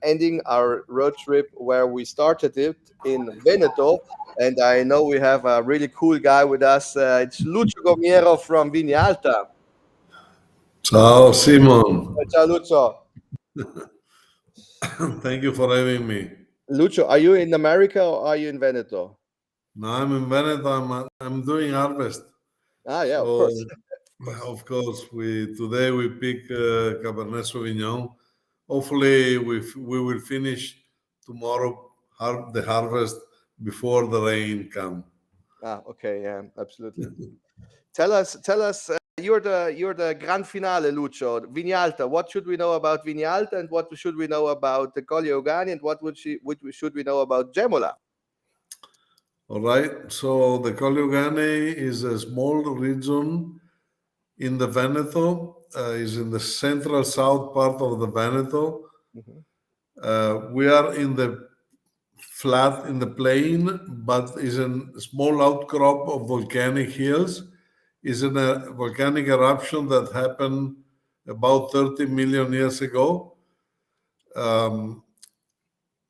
ending our road trip where we started it in Veneto. And I know we have a really cool guy with us. It's Lucio Gomiero from Vignalta. Ciao, Simon. Ciao, Lucio. Thank you for having me. Lucio, are you in America or are you in Veneto? Now I'm in Veneto. I'm doing harvest. Ah, yeah, of So, course. of course, today we pick Cabernet Sauvignon. Hopefully, we will finish tomorrow the harvest before the rain comes. Ah, okay, yeah, absolutely. Tell us. You're the grand finale, Lucio. Vignalta. What should we know about Vignalta, and what should we know about the Colli Euganei, and what should we know about Gemola? All right. So the Colli Euganei is a small region in the Veneto. Is in the central south part of the Veneto. We are in the flat in the plain, but is a small outcrop of volcanic hills. Is in a volcanic eruption that happened about 30 million years ago.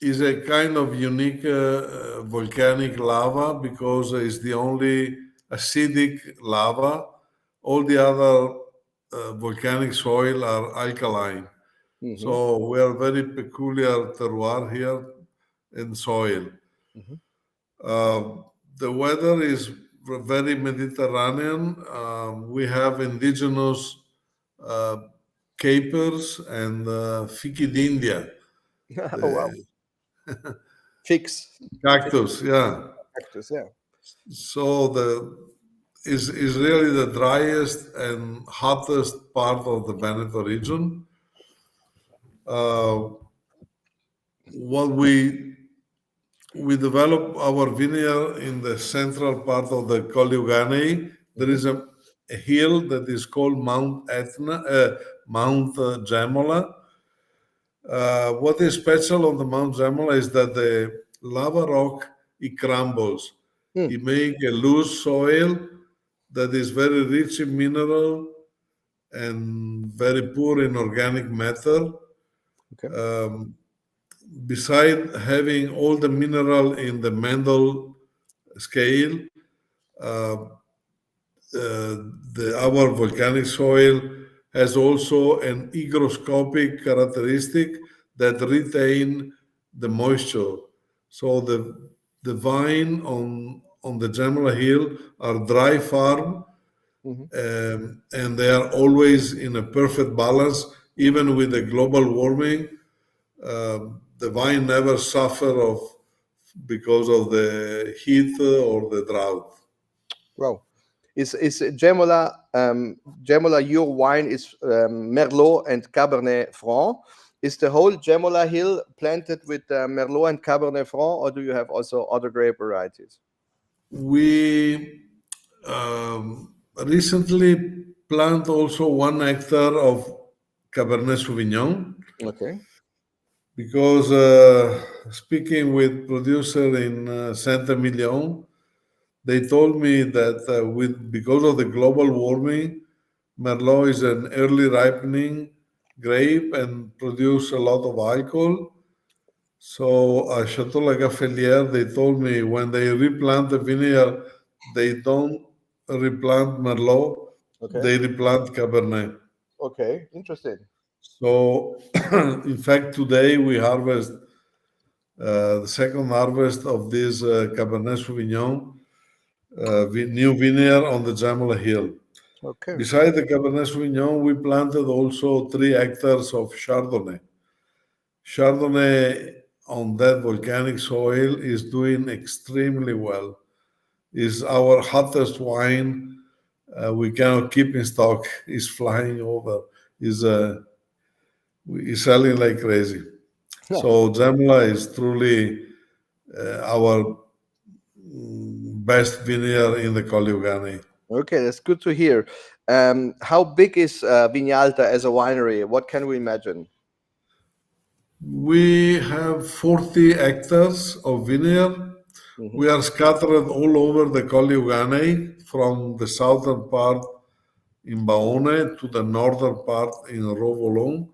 Is a kind of unique volcanic lava because it's the only acidic lava. All the other volcanic soil are alkaline. So we are very peculiar terroir here in soil. The weather is very Mediterranean. We have indigenous capers and Ficcidindia. Oh, wow. Fix. Cactus, yeah. Cactus, yeah. So is really the driest and hottest part of the Veneto region. What we develop our vineyard in the central part of the Colli Euganei. There is a hill that is called Mount Gemola. What is special on the Mount Gemola is that the lava rock, it crumbles. It makes a loose soil that is very rich in mineral and very poor in organic matter. Okay. Beside having all the mineral in the Mendel scale, our volcanic soil has also an hygroscopic characteristic that retain the moisture. So the vine on the Gemola Hill are dry farm, and they are always in a perfect balance. Even with the global warming, the vine never suffer because of the heat or the drought. Wow. Is Gemola, Gemola, your wine is Merlot and Cabernet Franc. Is the whole Gemola hill planted with Merlot and Cabernet Franc, or do you have also other grape varieties? We recently planted also 1 hectare of Cabernet Sauvignon. Okay. Because speaking with producer in Saint-Emilion, they told me that because of the global warming, Merlot is an early ripening grape and produce a lot of alcohol. So at Chateau La Gaffelière, they told me when they replant the vineyard, they don't replant Merlot, they replant Cabernet. Okay, interesting. So, in fact, today we harvest the second harvest of this Cabernet Sauvignon new vineyard on the Gemola Hill. Okay. Besides the Cabernet Sauvignon, we planted also 3 hectares of Chardonnay. Chardonnay on that volcanic soil is doing extremely well. Is our hottest wine. We cannot keep in stock. It's flying over. Is selling like crazy. So Gemola is truly our best vineyard in the Colli Euganei. Okay, that's good to hear. How big is Vignalta as a winery? What can we imagine? We have 40 hectares of vineyard. We are scattered all over the Colli Euganei, from the southern part in Baone to the northern part in Rovolon.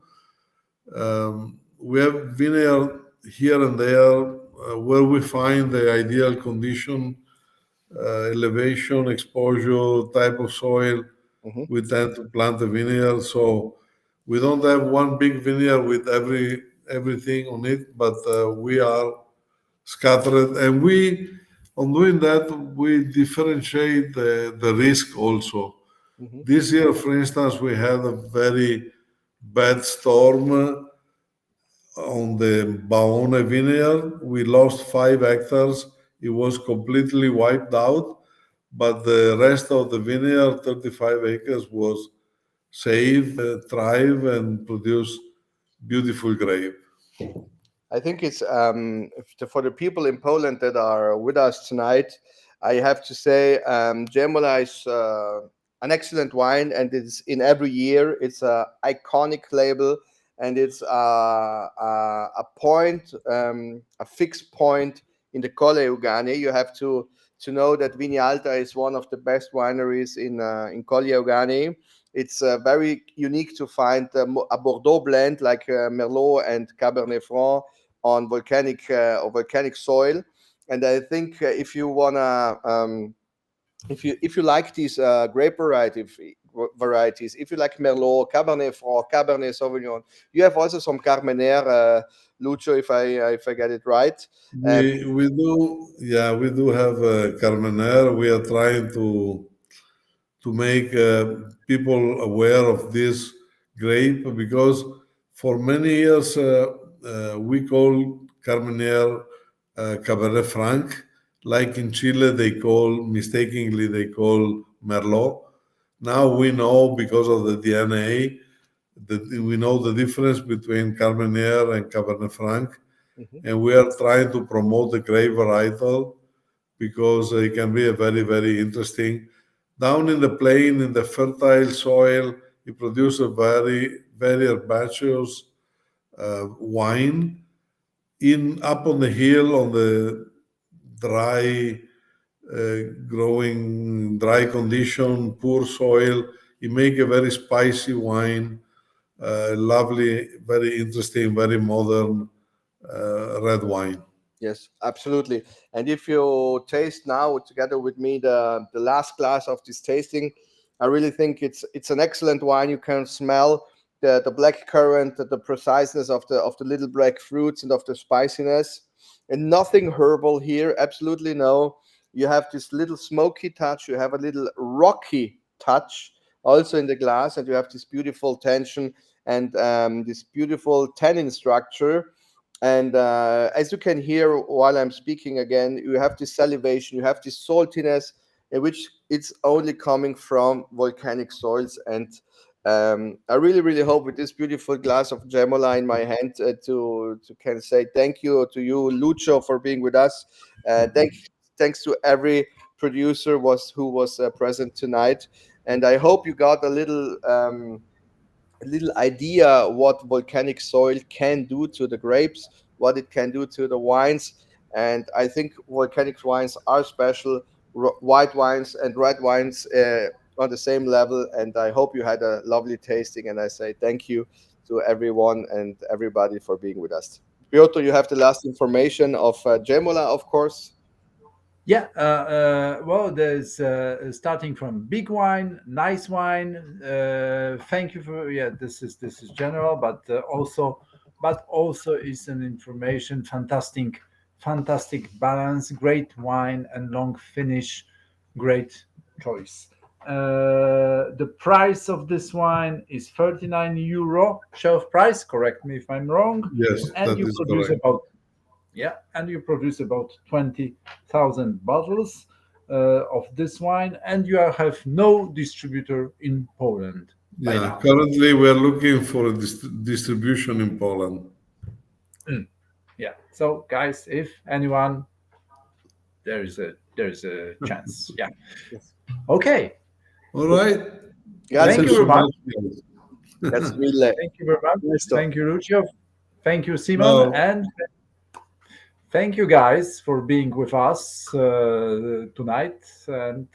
We have vineyard here and there where we find the ideal condition, elevation, exposure, type of soil. We tend to plant a vineyard. So we don't have one big vineyard with everything on it, but we are scattered. And on doing that, we differentiate the risk also. This year, for instance, we had a very bad storm on the Baone vineyard. We lost 5 hectares. It was completely wiped out, but the rest of the vineyard, 35 acres, was saved, thrive, and produce beautiful grape. I think it's for the people in Poland that are with us tonight. I have to say, Gemola is an excellent wine, and it's in every year. It's an iconic label, and it's a point, a fixed point in the Colle Euganei. You have to know that Vignalta is one of the best wineries in Colle Euganei. It's very unique to find a Bordeaux blend like Merlot and Cabernet Franc on volcanic soil. And I think if you wanna if you like these grape varieties, if you like Merlot, Cabernet Franc, Cabernet Sauvignon, you have also some Carmenère, Lucio, if I get it right. We do have Carmenère. We are trying to make people aware of this grape, because for many years we call Carmenère Cabernet Franc, like in Chile mistakenly they call Merlot. Now we know, because of the DNA, that we know the difference between Carmenère and Cabernet Franc, and we are trying to promote the grape varietal, because it can be a very, very interesting. Down in the plain, in the fertile soil, it produces a very herbaceous wine. Up on the hill, on the dry condition, poor soil, it make a very spicy wine, lovely, very interesting, very modern red wine. Yes, absolutely. And if you taste now together with me the last glass of this tasting, I really think it's an excellent wine. You can smell the black currant, the preciseness of the little black fruits and of the spiciness, and nothing herbal here. Absolutely no. You have this little smoky touch. You have a little rocky touch also in the glass, and you have this beautiful tension and this beautiful tannin structure. And as you can hear while I'm speaking again, you have this salivation, you have this saltiness, which it's only coming from volcanic soils. And I really hope with this beautiful glass of Gemola in my hand to can say thank you to you, Lucio, for being with us. Thanks to every producer who was present tonight. And I hope you got a little idea what volcanic soil can do to the grapes, what it can do to the wines. And I think volcanic wines are special, white wines and red wines on the same level. And I hope you had a lovely tasting. And I say thank you to everyone and everybody for being with us. Piotr, you have the last information of Gemola, of course. Yeah, well, there's starting from big wine, nice wine. Thank you for This is general, but also is an information. Fantastic balance, great wine and long finish, great choice. The price of this wine is €39 shelf price. Correct me if I'm wrong. Yes, and you produce correct. And you produce about 20,000 bottles of this wine, and you have no distributor in Poland. Yeah, currently we are looking for a distribution in Poland. Yeah, so guys, if anyone, there is a chance. Yeah. Okay. All right. Thank you very much. That's really. Thank you very much. Thank you, Lucio. Thank you, Simon, and thank you guys for being with us tonight, and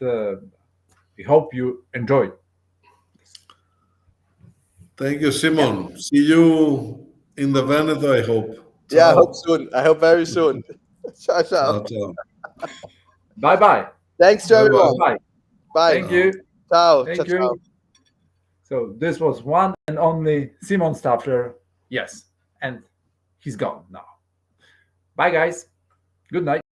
we hope you enjoyed. Thank you, Simon. See you in the Veneto, I hope. Yeah, I hope Ciao. soon. I hope very soon. Ciao, ciao. Ciao, ciao. Bye bye. Thanks to Bye-bye. everyone. Bye. Bye. Thank you. Ciao. Thank Ciao, you. ciao. So this was one and only Simon Staffler. Yes, and he's gone now. Bye, guys. Good night.